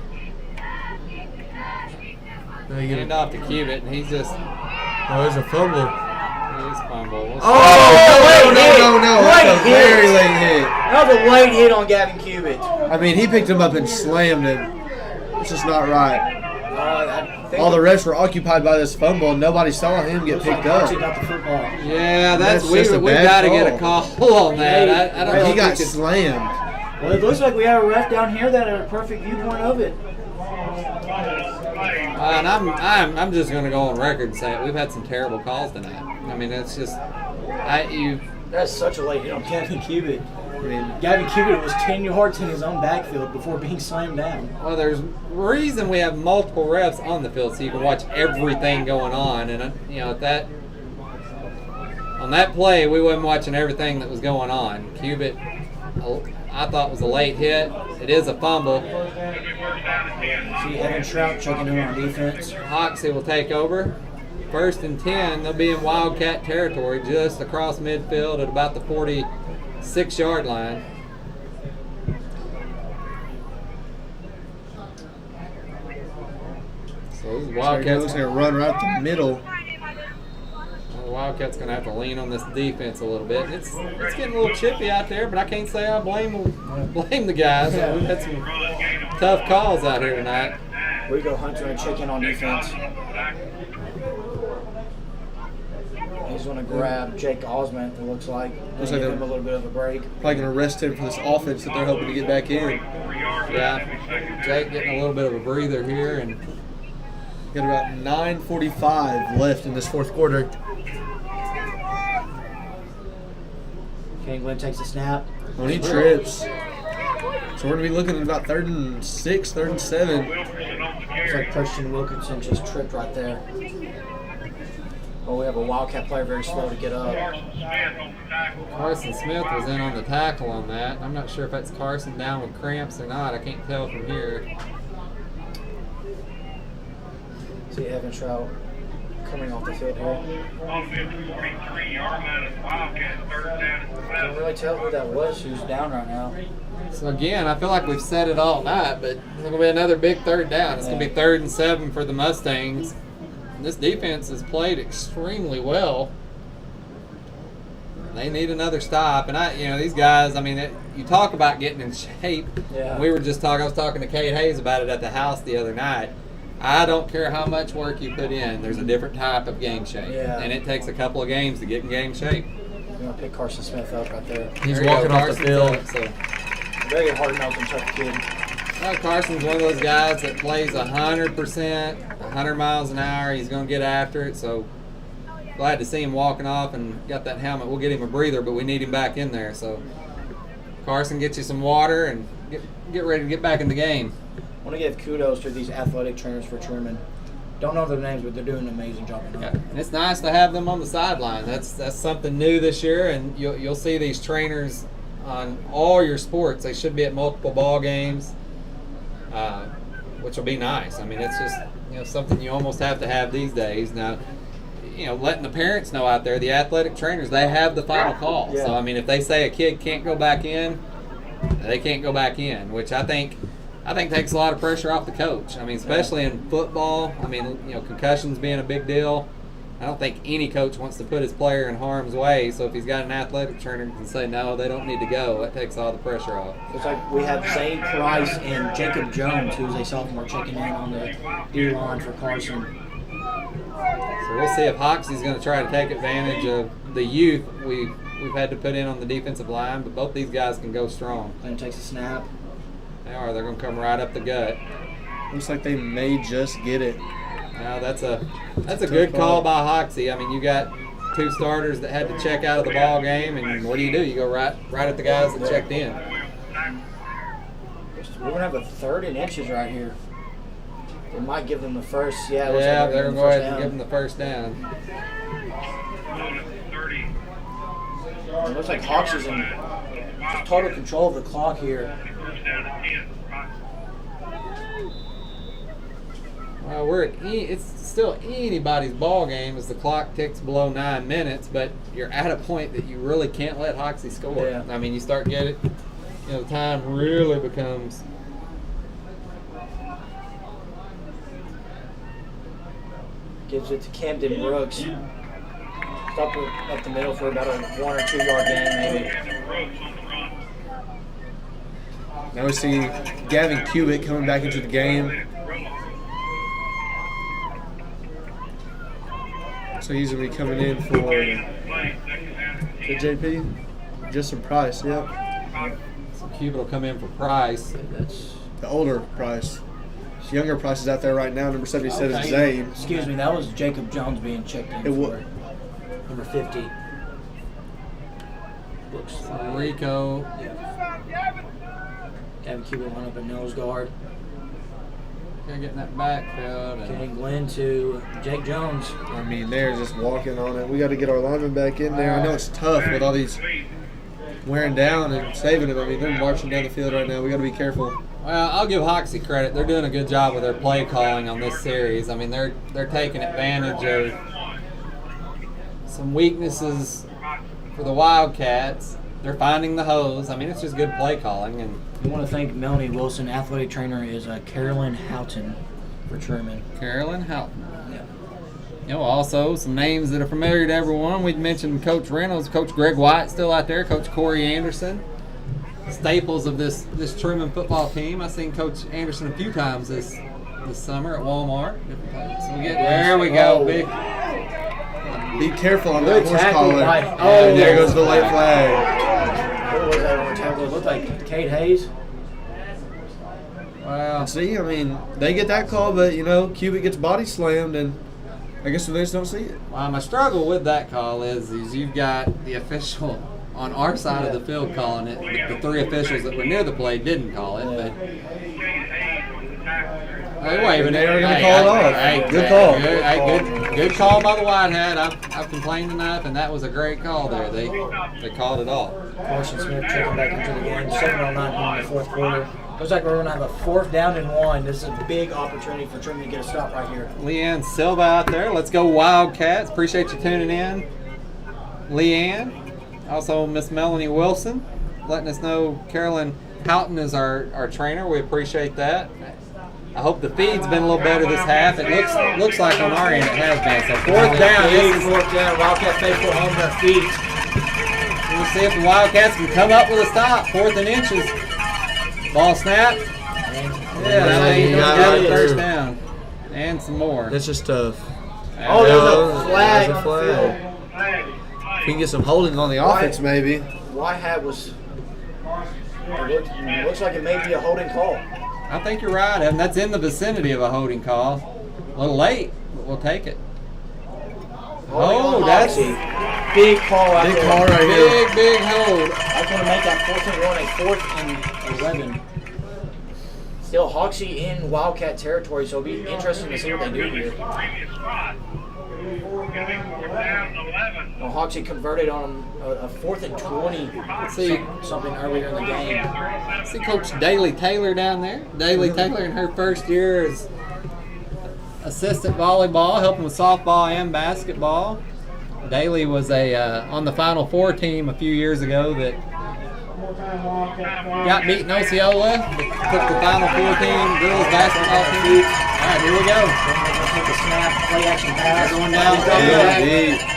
Hand off to Cubitt, and he's just Oh, there's a fumble. he's fumble. We'll Oh, no. That's a Late very hit. late hit. That was a late hit on Gavin Cubitt. I mean, he picked him up and slammed him. It's just not right. I think All the refs were occupied by this fumble, and nobody saw him get picked up. Archie got the football. Yeah, That's we just a we bad got to get a call. call on that. I don't know He if got we could, slammed. Well, it looks like we have a ref down here that had a perfect viewpoint of it. and I'm just going to go on record and say it. We've had some terrible calls tonight. I mean, it's just That's such a late hit on Gavin Cubitt. I mean, Gavin Cubitt was 10 yards in his own backfield before being slammed down. Well, there's reason we have multiple refs on the field so you can watch everything going on, and at that on that play, we wasn't watching everything that was going on. Cubitt, I thought was a late hit. It is a fumble. See Evan Trout checking in on defense. Hoxie will take over. 1st and 10. They'll be in Wildcat territory just across midfield at about the 46-yard line. So this is Wildcats Wildcats. going to run right up the middle. The Wildcats going to have to lean on this defense a little bit. It's getting a little chippy out there, but I can't say I blame the guys. We've had some tough calls out here tonight. Rico Hunt's going to check in on defense. He's going to grab Jake Osment, it looks like. Looks Give like him a little bit of a break. Probably going to rest him for this offense that they're hoping to get back in. Yeah, Jake getting a little bit of a breather here, and Got about 9:45 left in this fourth quarter. Kenny Glenn takes a snap. When he trips. So we're going to be looking at about 3rd and 6, 3rd and 7. Looks like Christian Wilkinson just tripped right there. Oh, we have a Wildcat player very slow to get up. Carson Smith was in on the tackle on that. I'm not sure if that's Carson down with cramps or not. I can't tell from here. See Evan Trout coming off the field here. Can't really tell who that was who's down right now. So again, I feel like we've said it all night, but it's going to be another big 3rd down. It's going to be 3rd and 7 for the Mustangs. This defense has played extremely well. They need another stop, and these guys. I mean, you talk about getting in shape. Yeah. I was talking to Kate Hayes about it at the house the other night. I don't care how much work you put in. There's a different type of game shape, and it takes a couple of games to get in game shape. I'm gonna pick Carson Smith up right there. He's walking off the field. So. Very hard-nosed and tough kid. Well, Carson's one of those guys that plays 100%, 100 miles an hour. He's going to get after it. So glad to see him walking off and got that helmet. We'll get him a breather, but we need him back in there. So Carson, get you some water and get ready to get back in the game. I want to give kudos to these athletic trainers for Trumann. Don't know their names, but they're doing an amazing job. Yeah. And it's nice to have them on the sideline. That's something new this year, and you'll see these trainers on all your sports. They should be at multiple ball games. Which will be nice. I mean, it's just something you almost have to have these days. Now, letting the parents know out there, the athletic trainers, they have the final call. Yeah. So I mean, if they say a kid can't go back in, they can't go back in, which I think takes a lot of pressure off the coach. I mean, especially in football. I mean, concussions being a big deal. I don't think any coach wants to put his player in harm's way. So if he's got an athletic trainer who can say, no, they don't need to go, that takes all the pressure off. It's like we have Zane Price and Jacob Jones, who's a sophomore, checking in on the D-line for Carson. So we'll see if Hoxie's going to try to take advantage of the youth we've had to put in on the defensive line, but both these guys can go strong. Glenn takes a snap. They are. They're going to come right up the gut. Looks like they may just get it. Now that's a good call by Hoxie. I mean, you got two starters that had to check out of the ball game, and what do? You go right at the guys that checked in. We're gonna have a 3rd and inches right here. They might give them the first. Yeah, They're going to go ahead and give them the first down. It looks like Hawks is in just total control of the clock here. It's still anybody's ball game as the clock ticks below 9 minutes, but you're at a point that you really can't let Hoxie score. Yeah. I mean, you start getting it, the time really becomes. Gives it to Camden Brooks. Stop up the middle for about a 1 or 2 yard gain, maybe. Now we see Gavin Cubitt coming back into the game. So he's going to be coming in for JP. Just some Price, yep. So Cubitt will come in for Price. That's The older Price. Younger Price is out there right now. Number 77 is Zane. Excuse me, that was Jacob Jones being checked in for number 50. Looks Rico. Gavin Cubitt went up a nose guard. Gotta get in that backfield. Kenny And Glenn to Jake Jones. I mean, they're just walking on it. We got to get our linemen back in there. I know it's tough with all these wearing down and saving them. I mean, they're marching down the field right now. We got to be careful. well, I'll give Hoxie credit. They're doing a good job with their play calling on this series. I mean, they're taking advantage of some weaknesses for the Wildcats. They're finding the hose. I mean, it's just good play calling. And I want to thank Melanie Wilson. Athletic trainer is Carolyn Houghton for Truman. Carolyn Houghton. You know, also some names that are familiar to everyone. We'd mentioned Coach Reynolds, Coach Greg White still out there, Coach Corey Anderson. Staples of this Truman football team. I've seen Coach Anderson a few times this summer at Walmart. So there we go. Big. Be careful on Good that horse tackle collar. by- And there goes the white flag. What was that on the tackle? It looked like Kate Hayes. Wow. See, I mean, they get that call, but, you know, Cubic gets body slammed, and I guess they just don't see it. Well, my struggle with that call is you've got the official on our side of the field calling it. The three officials that were near the play didn't call it, but they waving They it. are gonna call it off. Good call. Good call by the White Hat. I've complained enough, and that was a great call there. They called it off. Carson Smith checking back into the game. 7:09 in the fourth quarter. Looks like we're going to have a 4th down and 1. This is a big opportunity for Truman to get a stop right here. Leanne Silva out there. Let's go Wildcats. Appreciate you tuning in. Leanne. Also Miss Melanie Wilson letting us know Carolyn Houghton is our trainer. We appreciate that. I hope the feed's been a little better this half. It looks like on our end it has been. So 4th down. Big This is, 4th down. Wildcat faithful on their feet. we'll see if the Wildcats can come up with a stop. 4th and inches. Ball snap. Yeah, that ain't got got it. a first down. And some more. That's just tough. Oh, there's a Yeah, flag there's a on the field. If we can get some holding on the offense, maybe. White Hat was. It looks like it may be a holding call. I think you're right, Evan. That's in the vicinity of a holding call. A little late, but we'll take it. Holding Oh, on that's Hoxie. Big call out Big there. call right here. big hold. I was going to make that 4th and 1 a 4th and 11. Still Hoxie in Wildcat territory, so it'll be interesting to see what they do here. Well, Hoxie converted on a 4th and 20. See, Something earlier in the game. see Coach Daly Taylor down there. Daly Taylor in her first year as assistant volleyball, helping with softball and basketball. Daly was on the Final Four team a few years ago that got beaten Osceola, took the Final Four team, girls basketball team. All right, here we go. Take the snap, play action pass. Going down. Yeah,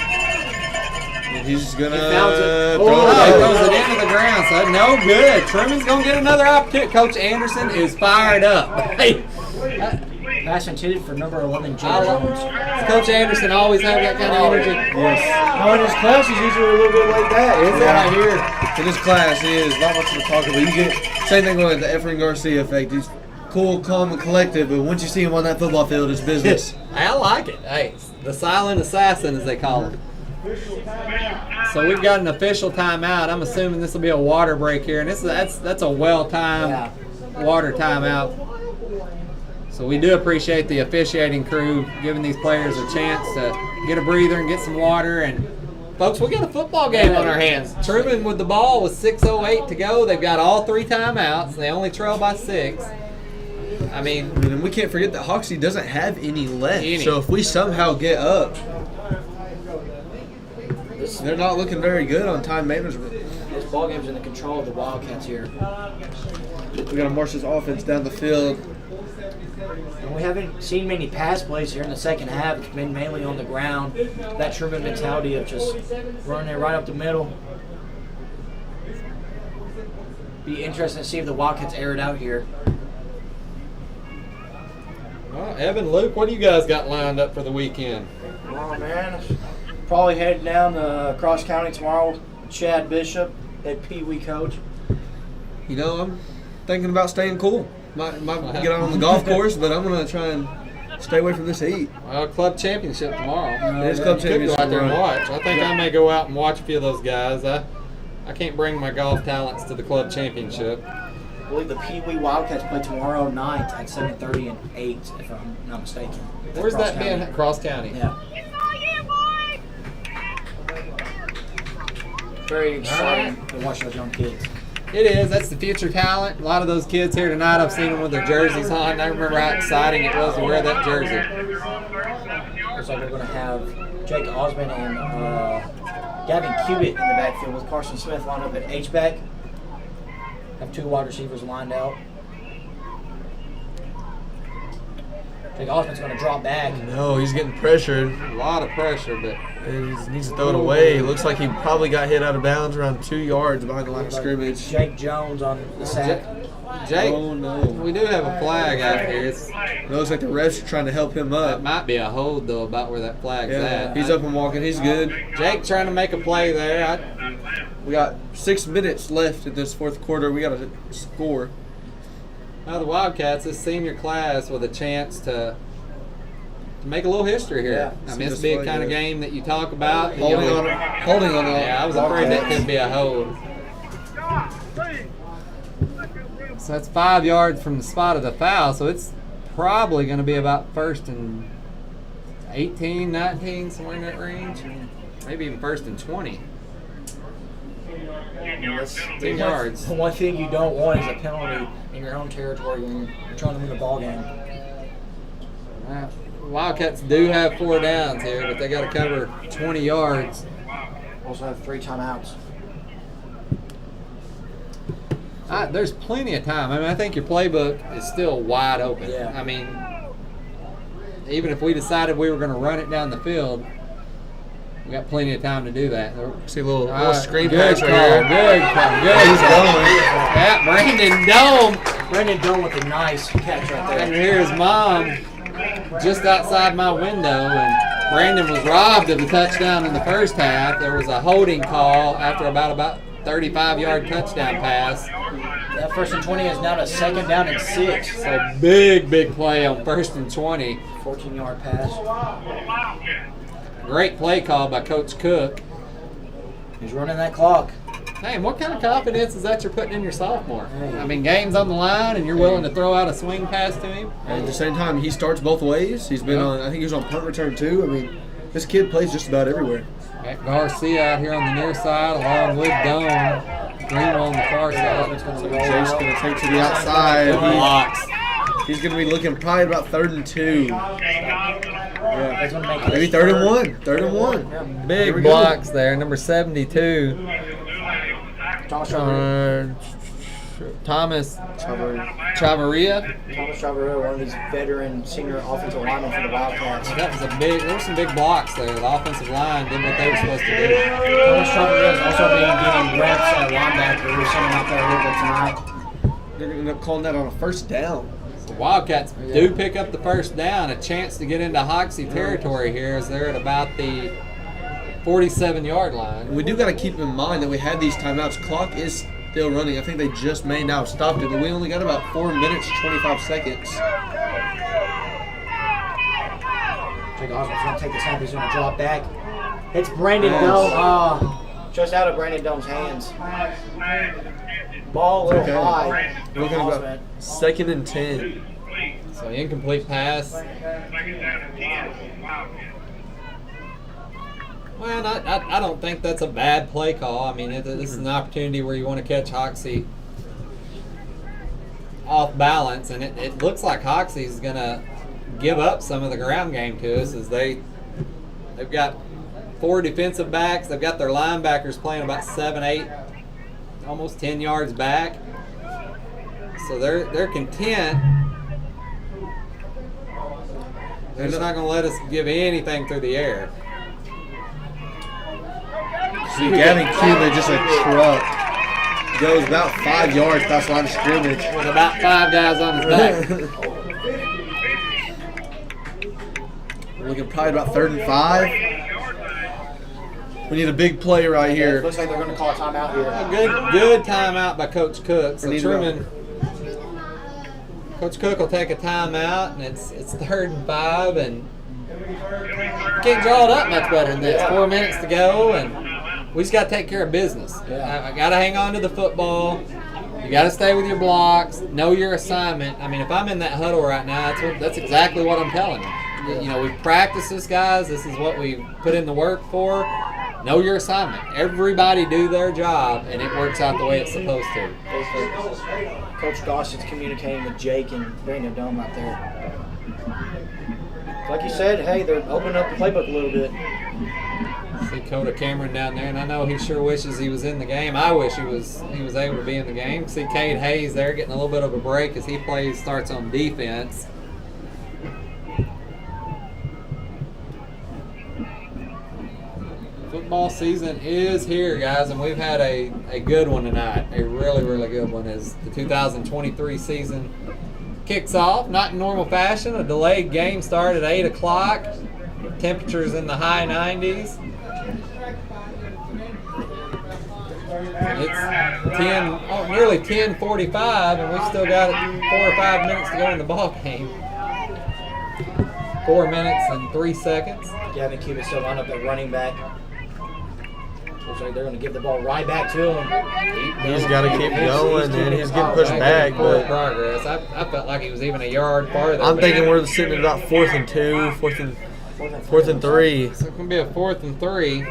and he's just going to found it. throw Oh, it he out. throws it into the ground, so no good. Truman's going to get another opportunity. Coach Anderson is fired up. Hey, Pass intended for number 11, Jake I love- Jones. Coach Anderson always have that kind of energy. Yes. Oh, in his class, he's usually a little bit like that, isn't it? Right here. In this class, he is not much of a talker, but you get same thing with the Efrain Garcia effect. He's cool, calm, and collective, but once you see him on that football field, it's business. I like it. Hey, the silent assassin, as they call it. So we've got an official timeout. I'm assuming this will be a water break here, and that's a well-timed water timeout. So we do appreciate the officiating crew giving these players a chance to get a breather and get some water. And folks, we got a football game on our hands. Truman with the ball with 6:08 to go. They've got all 3 timeouts. They only trail by 6. I mean, And we can't forget that Hoxie doesn't have any left. Any. So if we somehow get up, they're not looking very good on time management. This ball game's in the control of the Wildcats here. We got to march this offense down the field. And we haven't seen many pass plays here in the second half. It's been mainly on the ground. That Truman mentality of just running it right up the middle. Be interesting to see if the Wildcats air it out here. well, Evan, Luke, what do you guys got lined up for the weekend? Oh man, probably heading down to Cross County tomorrow. Chad Bishop, head Pee Wee coach. You know, I'm thinking about staying cool. Might get out on the golf course, but I'm going to try and stay away from this heat. Well, club championship tomorrow. It is club You could go championship out there and tomorrow. watch. I think I may go out and watch a few of those guys. I can't bring my golf talents to the club championship. believe the Pee Wee Wildcats play tomorrow night at 7:30 and 8, if I'm not mistaken. Where's Cross that being? County. Cross County. Yeah. Very exciting to watch those young kids. It is. That's the future talent. A lot of those kids here tonight, I've seen them with their jerseys on. I remember how exciting it was to wear that jersey. Looks like we're going to have Jake Osmond and Gavin Cubitt in the backfield with Carson Smith lined up at H-back. Have 2 wide receivers lined out. Jake Osmond's going to drop back. No, he's getting pressured. A lot of pressure, but And he needs to throw it away. It looks like he probably got hit out of bounds around 2 yards behind the line of scrimmage. Jake Jones on the sack. Jake, Oh, no. we do have a flag out here. It looks like the refs are trying to help him That up. might be a hold, though, about where that flag's Yeah, at. he's up and walking. He's good. Jake trying to make a play there. We got 6 minutes left in this fourth quarter. We got to score. The Wildcats, this senior class, with a chance to make a little history here. Yeah. I mean, this would be a kind of game that you talk about. and you Holding only- on. Yeah, I was afraid that could be a hold. So that's 5 yards from the spot of the foul, so it's probably going to be about first and 18, 19, somewhere in that range. Maybe even first and 20. 10 yards. The one thing you don't want is a penalty in your own territory when you're trying to win a ball game. Wildcats do have 4 downs here, but they got to cover 20 yards. Also have 3 timeouts. There's plenty of time. I mean, I think your playbook is still wide open. Yeah. I mean, even if we decided we were going to run it down the field, we got plenty of time to do that. See a little screen Good pass call. right here. Good call. Good He's call. going. Yeah, Brandon Dome. Brandon Dome with a nice catch right And there. here's Mom just outside my window, and Brandon was robbed of a touchdown in the first half. There was a holding call after about 35-yard touchdown pass. That first and 20 is now to 2nd down and 6. So big play on first and 20. 14-yard pass. Great play call by Coach Cook. He's running that clock. Hey, and what kind of confidence is that you're putting in your sophomore? Hey. I mean, game's on the line, and you're willing to throw out a swing pass to him? And at the same time, he starts both ways. He's been on, I think he was on punt return too. I mean, this kid plays just about everywhere. Got Garcia out here on the near side, along with Dome. Greenwell on the far side. So Jake's going to take to the outside. Blocks. He's going to be looking probably about 3rd and 2. That's gonna make it. Maybe 3rd and 1. 3rd and 1. Here Big we go. blocks there, number 72. Thomas Chavarria. Thomas Chavarria. Chavarria. Thomas Chavarria, one of these veteran senior offensive linemen for the Wildcats. That was there were some big blocks there. The offensive line did what they were supposed to do. Thomas Chavarria is also getting reps at linebacker. We're sending out there a little bit tonight. They're going to end up calling that on a first down. The Wildcats do pick up the first down. A chance to get into Hoxie territory here as they're at about the 47-yard line. We do got to keep in mind that we had these timeouts. Clock is still running. I think they just may now have stopped it, but we only got about 4 minutes, 25 seconds. Jake Osmond's going to take the snap. He's going to drop back. It's Brandon Dome. Just out of Brandon Dome's hands. Ball a little high. We're looking about Osmond. 2nd and 10. So incomplete pass. Well, I don't think that's a bad play call. I mean, this is an opportunity where you want to catch Hoxie off balance, and it looks like Hoxie's going to give up some of the ground game to us as they've got 4 defensive backs. They've got their linebackers playing about 7, 8, almost 10 yards back. So they're content. They're just not going to let us give anything through the air. See, Gavin Cuban, just a truck. Goes about 5 yards past the line of scrimmage. With about 5 guys on his back. We're looking probably about 3rd and 5. We need a big play right here. Looks like they're going to call a timeout here. A good timeout by Coach Cook. So Truman, Coach Cook will take a timeout, and it's 3rd and 5, and you can't draw it up much better than that. It's 4 minutes to go, and we just got to take care of business. Yeah. I got to hang on to the football. You You got to stay with your blocks. Know your assignment. I mean, if I'm in that huddle right now, that's exactly what I'm telling them. You know, we've practiced this, guys. This is what we put in the work for. Know your assignment. Everybody do their job, and it works out the way it's supposed to. Coach Dawson's communicating with Jake and Brandon Dome out there. Like you said, hey, they're opening up the playbook a little bit. See Coda Cameron down there, and I know he sure wishes he was in the game. I wish he was able to be in the game. See Cade Hayes there getting a little bit of a break as he starts on defense. Football season is here, guys, and we've had a good one tonight. A really, really good one as the 2023 season kicks off. Not in normal fashion. A delayed game start at 8 o'clock. Temperatures in the high 90s. It's nearly 10:45, and we've still got 4 or 5 minutes to go in the ball game. 4 minutes and 3 seconds. Gavin Cuban still lined up at running back. Looks like they're going to give the ball right back to him. He's got to keep going, and he's getting pushed back. Forward But progress. I felt like he was even a yard farther. I'm thinking we're sitting at about 4th and 2, 4th and 3. So it's going to be a 4th and 3.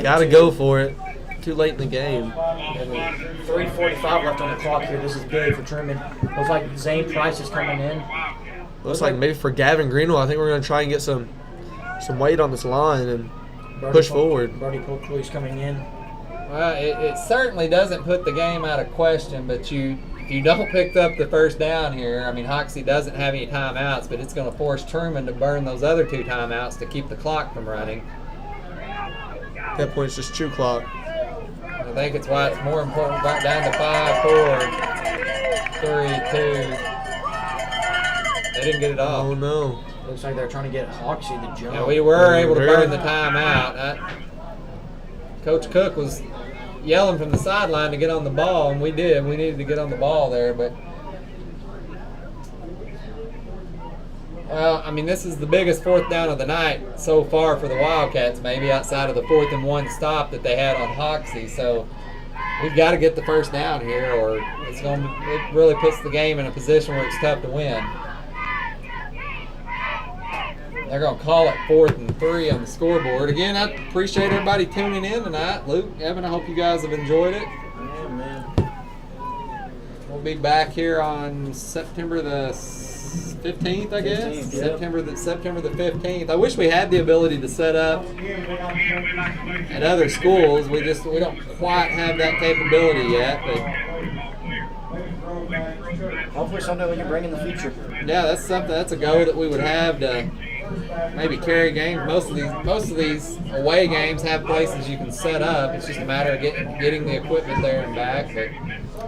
Got to go for it. Too late in the game. 3:45 left on the clock here. This is big for Truman. Looks like Zane Price is coming in. Looks like maybe for Gavin Greenwell, I think we're going to try and get some weight on this line and push forward. Brody Polk's coming in. Well, it certainly doesn't put the game out of question, but if you don't pick up the first down here, I mean, Hoxie doesn't have any timeouts, but it's going to force Truman to burn those other 2 timeouts to keep the clock from running. At that point, it's just chew clock. I think it's why it's more important back down to 5, 4, 3, 2. They didn't get it off. Oh, no. Looks like they're trying to get Hoxie to jump. Yeah, we were able to burn the timeout. Coach Cook was yelling from the sideline to get on the ball, and we did. We needed to get on the ball there, but well, I mean, this is the biggest 4th down of the night so far for the Wildcats, maybe outside of the 4th and 1 stop that they had on Hoxie. So we've got to get the first down here, or it really puts the game in a position where it's tough to win. They're going to call it 4th and 3 on the scoreboard. Again, I appreciate everybody tuning in tonight. Luke, Evan, I hope you guys have enjoyed it. Yeah, man. We'll be back here on September the 15th, I guess. 15th, yeah. September the 15th. I wish we had the ability to set up at other schools. We don't quite have that capability yet, but Hopefully someday we can bring in the future. yeah, that's a goal that we would have to maybe carry games. Most of these away games have places you can set up. It's just a matter of getting the equipment there and back. But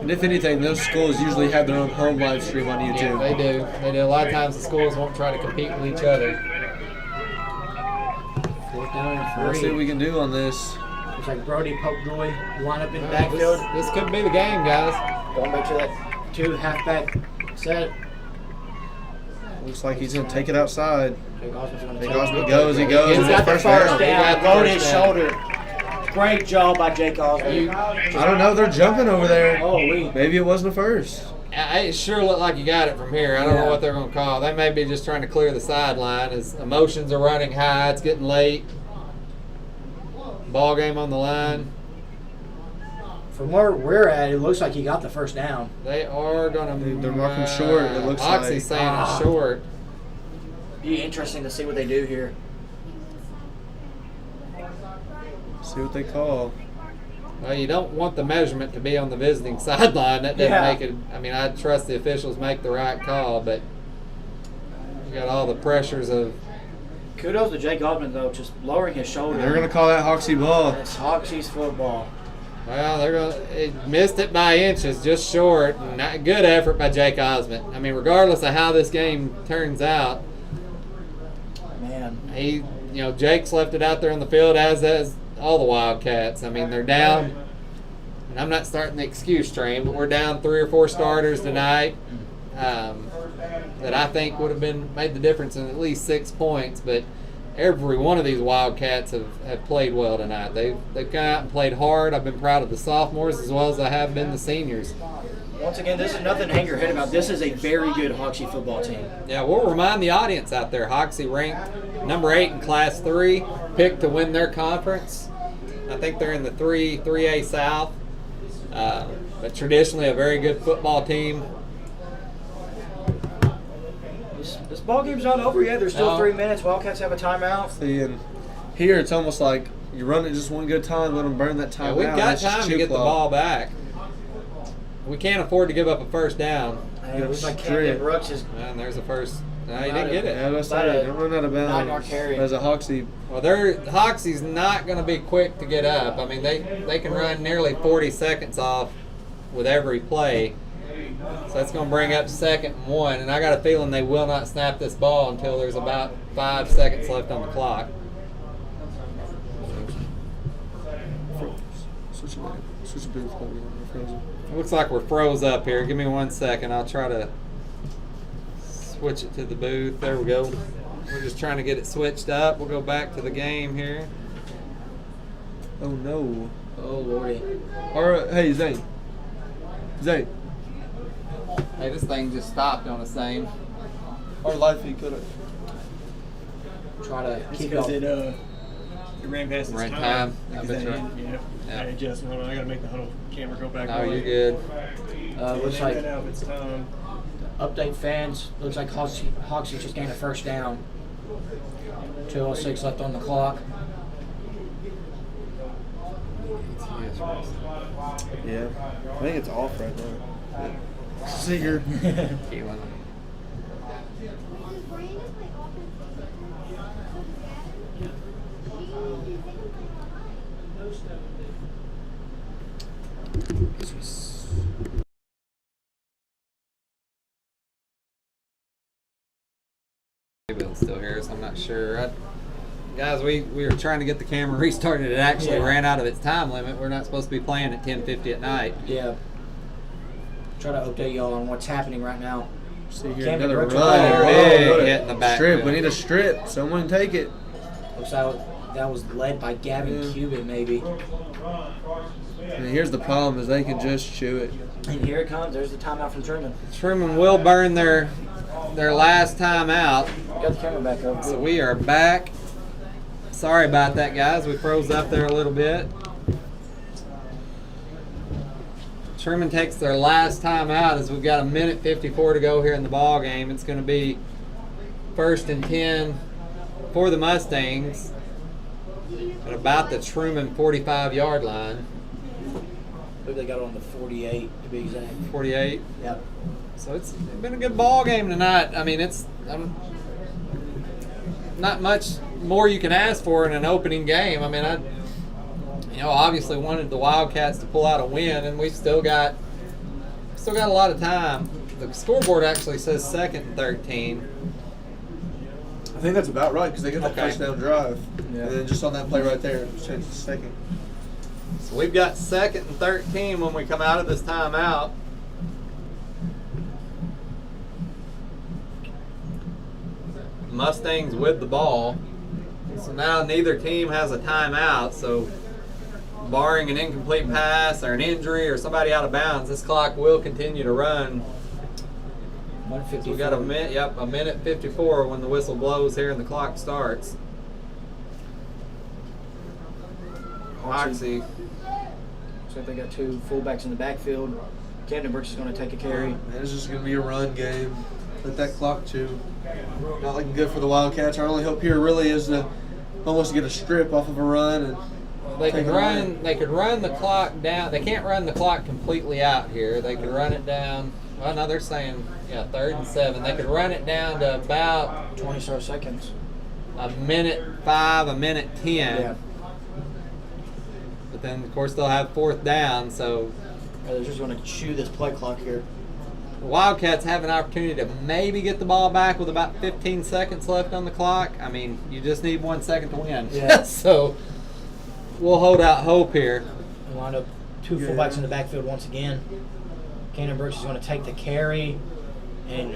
And if anything, those schools usually have their own home live stream on YouTube. yeah, they do. They do. A lot of times the schools won't try to compete with each other. 4th down and 3. Let's see what we can do on this. Looks like Brody Polkjoy line up in the backfield. This could be the game, guys. Going back to that 2 halfback set. Looks like he's going to take it outside. Jake Osmond's going to Jake take Osmond it. goes, he goes. He's got the first He got down. the Loaded first his down. shoulder. Great job by Jake Osmond. I don't know, they're jumping over there. Holy. Maybe it wasn't a first. It sure looked like you got it from here. I don't know Yeah. what they're going to call. They may be just trying to clear the sideline as emotions are running high. It's getting late. Ball game on the line. From where we're at, it looks like he got the first down. They are going to. They're marking short, it looks like. Oxy's saying it's short. Be interesting to see what they do here. See what they call. Well, you don't want the measurement to be on the visiting sideline. That doesn't Yeah. make it. I mean, I trust the officials make the right call, but you got all the pressures of. Kudos to Jake Osmond, though, just lowering his shoulder. They're going to call that Hoxie ball. It's Hoxie's football. Well, it missed it by inches, just short. Not good effort by Jake Osmond. I mean, regardless of how this game turns out, Man. Jake's left it out there on the field, as all the Wildcats. I mean, they're down, and I'm not starting the excuse train, but we're down 3 or 4 starters tonight that I think would have made the difference in at least 6 points. But every one of these Wildcats have played well tonight. They've come out and played hard. I've been proud of the sophomores as well as I have been the seniors. once again, this is nothing to hang your head about. This is a very good Hoxie football team. Yeah, we'll remind the audience out there, Hoxie ranked number 8 in Class 3, picked to win their conference. I think they're in the 3A South, but traditionally a very good football team. This ball game's not over yet. There's still No. 3 minutes. Wildcats have a timeout. See, and here it's almost like you run it just one good time, let them burn that time Yeah, we've out. got It's just time to chew get the clock. ball back. We can't afford to give up a first down. It looks like Straight. Camden Brooks is And there's a first. No, he didn't get Yeah, it. that's About right. a Don't run out of 9-yard bounds. carry. As a Hoxie, Well, Hoxie's not going to be quick to get up. I mean, they can run nearly 40 seconds off with every play. So that's going to bring up 2nd and 1. And I got a feeling they will not snap this ball until there's about 5 seconds left on the clock. switch a booth. Frozen. It looks like we're froze up here. Give me 1 second. I'll try to switch it to the booth. There we go. We're just trying to get it switched up. We'll go back to the game here. Oh no. Oh lordy. All right, hey Zane. Zane, Hey, this thing just stopped on the same. our live feed could have. Try to It's keep because it. it ran past its Ran time. time. I Because bet that you're end, right. yeah. I adjust. Hold on, I gotta make the huddle camera go back. No, on. you're good. Looks They like ran out of its time. update fans. Looks like Hoxie just gained a first down. 2:06 left on the clock. Yeah, I think it's off right now. See here. Keelan. Bill's still here, so I'm not sure. Guys, we were trying to get the camera restarted. It actually ran out of its time limit. We're not supposed to be playing at 10:50 at night. Yeah. Try to update y'all on what's happening right now. See here, Camden another Brooks run. with a big Oh, hit in the backfield. Strip. We need a strip. Someone take it. Looks like that was led by Gavin Yeah. Cubitt, maybe. And here's the problem: is they can just chew it. And here it comes. There's the timeout from Truman. Truman will burn their last time out. Got the camera back up. So we are back. Sorry about that, guys. We froze up there a little bit. Truman takes their last time out as we've got a minute 54 to go here in the ball game. It's going to be 1st and 10 for the Mustangs at about the Truman 45-yard line. I believe they got it on the 48 to be exact. 48. Yep. So it's been a good ball game tonight. I mean, it's not much more you can ask for in an opening game. I mean, obviously wanted the Wildcats to pull out a win, and we've still got a lot of time. The scoreboard actually says 2nd and 13. I think that's about right because they got that Okay. touchdown drive, Yeah. and then just on that play right there, it changed to 2nd. So we've got 2nd and 13 when we come out of this timeout. Mustangs with the ball. So now neither team has a timeout, so barring an incomplete pass or an injury or somebody out of bounds, this clock will continue to run. 154. So we got a minute 54 when the whistle blows here and the clock starts. Hoxie. So they got 2 fullbacks in the backfield. Camden Brooks is going to take a carry. Man, it's just going to be a run game. Let that clock chew. Not looking good for the Wildcats. Our only hope here really is to almost get a strip off of a run. And They take could it away. run. They could run the clock down. They can't run the clock completely out here. They could run it down. Well, no, they're saying 3rd and 7. They could run it down to about 20 seconds. a minute 5, a minute 10. Yeah. But then, of course, they'll have 4th down. So They're just going to chew this play clock here. the Wildcats have an opportunity to maybe get the ball back with about 15 seconds left on the clock. I mean, you just need 1 second to win. Yeah. So we'll hold out hope here. We lined up 2 fullbacks in the backfield once again. Camden Brooks is going to take the carry. And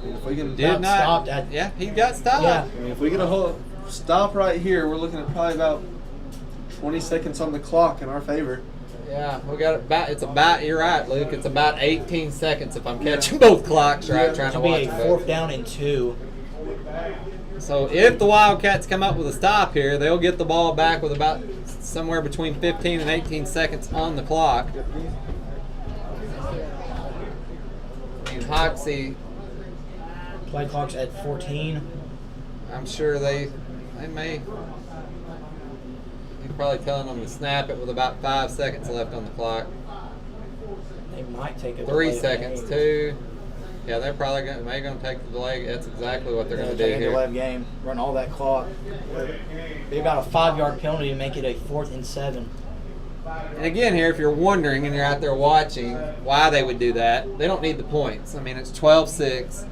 if we can Did not. stopped at- Yeah, he got stopped. yeah, I mean, if we get a whole stop right here, we're looking at probably about 20 seconds on the clock in our favor. Yeah, we got about. It's about. You're right, Luke. It's about 18 seconds if I'm catching both clocks right. Trying to It'll be watch a it. 4th down and 2. So if the Wildcats come up with a stop here, they'll get the ball back with about somewhere between 15 and 18 seconds on the clock. And Hoxie, Play clock's at 14. I'm sure they may. You're probably telling them to snap it with about 5 seconds left on the clock. They might take a 3 delay of seconds, game. 2. Yeah, they're probably going to take the delay. That's exactly what they're going to do Take a delay here. of game, run all that clock. Be about a 5-yard penalty to make it a 4th and 7. And again, here, if you're wondering and you're out there watching why they would do that, they don't need the points. I mean, it's 12-6.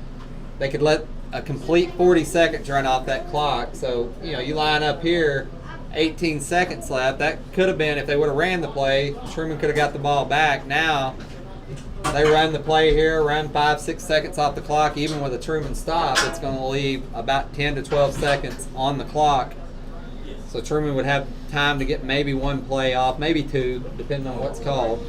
They could let a complete 40 seconds run off that clock. So, you line up here, 18 seconds left. That could have been, if they would have ran the play, Truman could have got the ball back. Now, they run the play here, run 5-6 seconds off the clock. Even with a Truman stop, it's going to leave about 10 to 12 seconds on the clock. So Truman would have time to get maybe one play off, maybe 2, depending on what's called.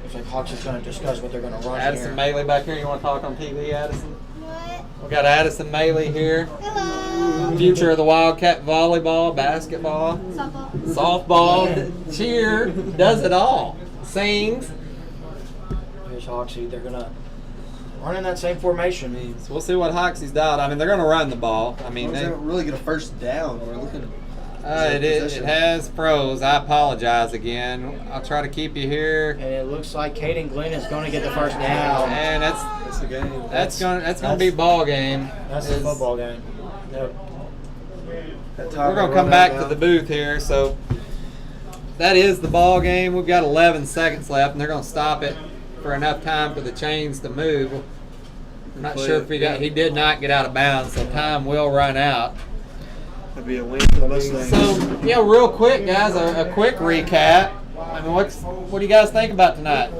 Looks like Hawks is going to discuss what they're going to run Addison here. Maley back here. You want to talk on TV, Addison? What? We got Addison Maley here. Hello. Future of the Wildcat volleyball, basketball, Softball. softball, cheer, does it all. Sings. Here's Hoxie. They're going to run in that same formation. So we'll see what Hoxie's dialed. I mean, they're going to run the ball. I mean, They don't really get a first down. We're looking. it has froze. I apologize again. I'll try to keep you here. And it looks like Caden Glenn is going to get the first down. And It's a game. that's gonna be ball game. That's the football game. Yep. We're gonna come back to the booth here. So that is the ball game. We've got 11 seconds left, and they're gonna stop it for enough time for the chains to move. I'm not sure if he did not get out of bounds, so time will run out. That'd be a win for the Mustangs. So, real quick, guys, a quick recap. I mean, what do you guys think about tonight?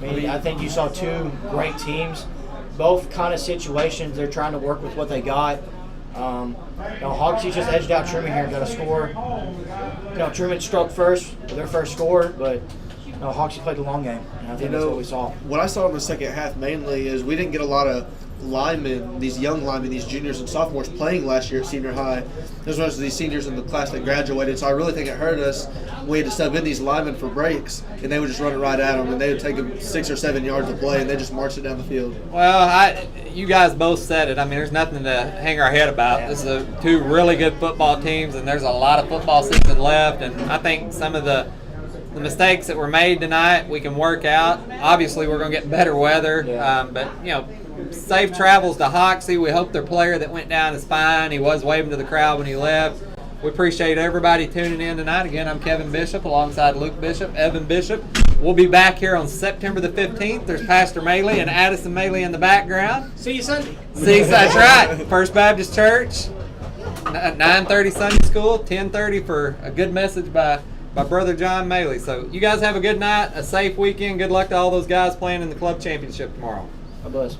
I think you saw 2 great teams. Both kind of situations. They're trying to work with what they got. Hoxie just edged out Truman here and got a score. Truman struck first with their first score, but Hoxie played the long game. And I think that's what we saw. What I saw in the second half mainly is we didn't get a lot of linemen, these young linemen, these juniors and sophomores playing last year at senior high. There's most of these seniors in the class that graduated, so I really think it hurt us. We had to sub in these linemen for breaks, and they would just run it right at them, and they would take them 6 or 7 yards to play, and they just marched it down the field. Well, you guys both said it. I mean, there's nothing to hang our head about. This is 2 really good football teams, and there's a lot of football season left, and I think some of the mistakes that were made tonight we can work out. Obviously, we're going to get better weather, but, safe travels to Hoxie. We hope their player that went down is fine. He was waving to the crowd when he left. We appreciate everybody tuning in tonight. Again, I'm Kevin Bishop alongside Luke Bishop, Evan Bishop. We'll be back here on September the 15th. There's Pastor Maley and Addison Maley in the background. See you Sunday. See, that's right. First Baptist Church, 9:30 Sunday school, 10:30 for a good message by Brother John Maley. So you guys have a good night, a safe weekend. Good luck to all those guys playing in the club championship tomorrow. God bless.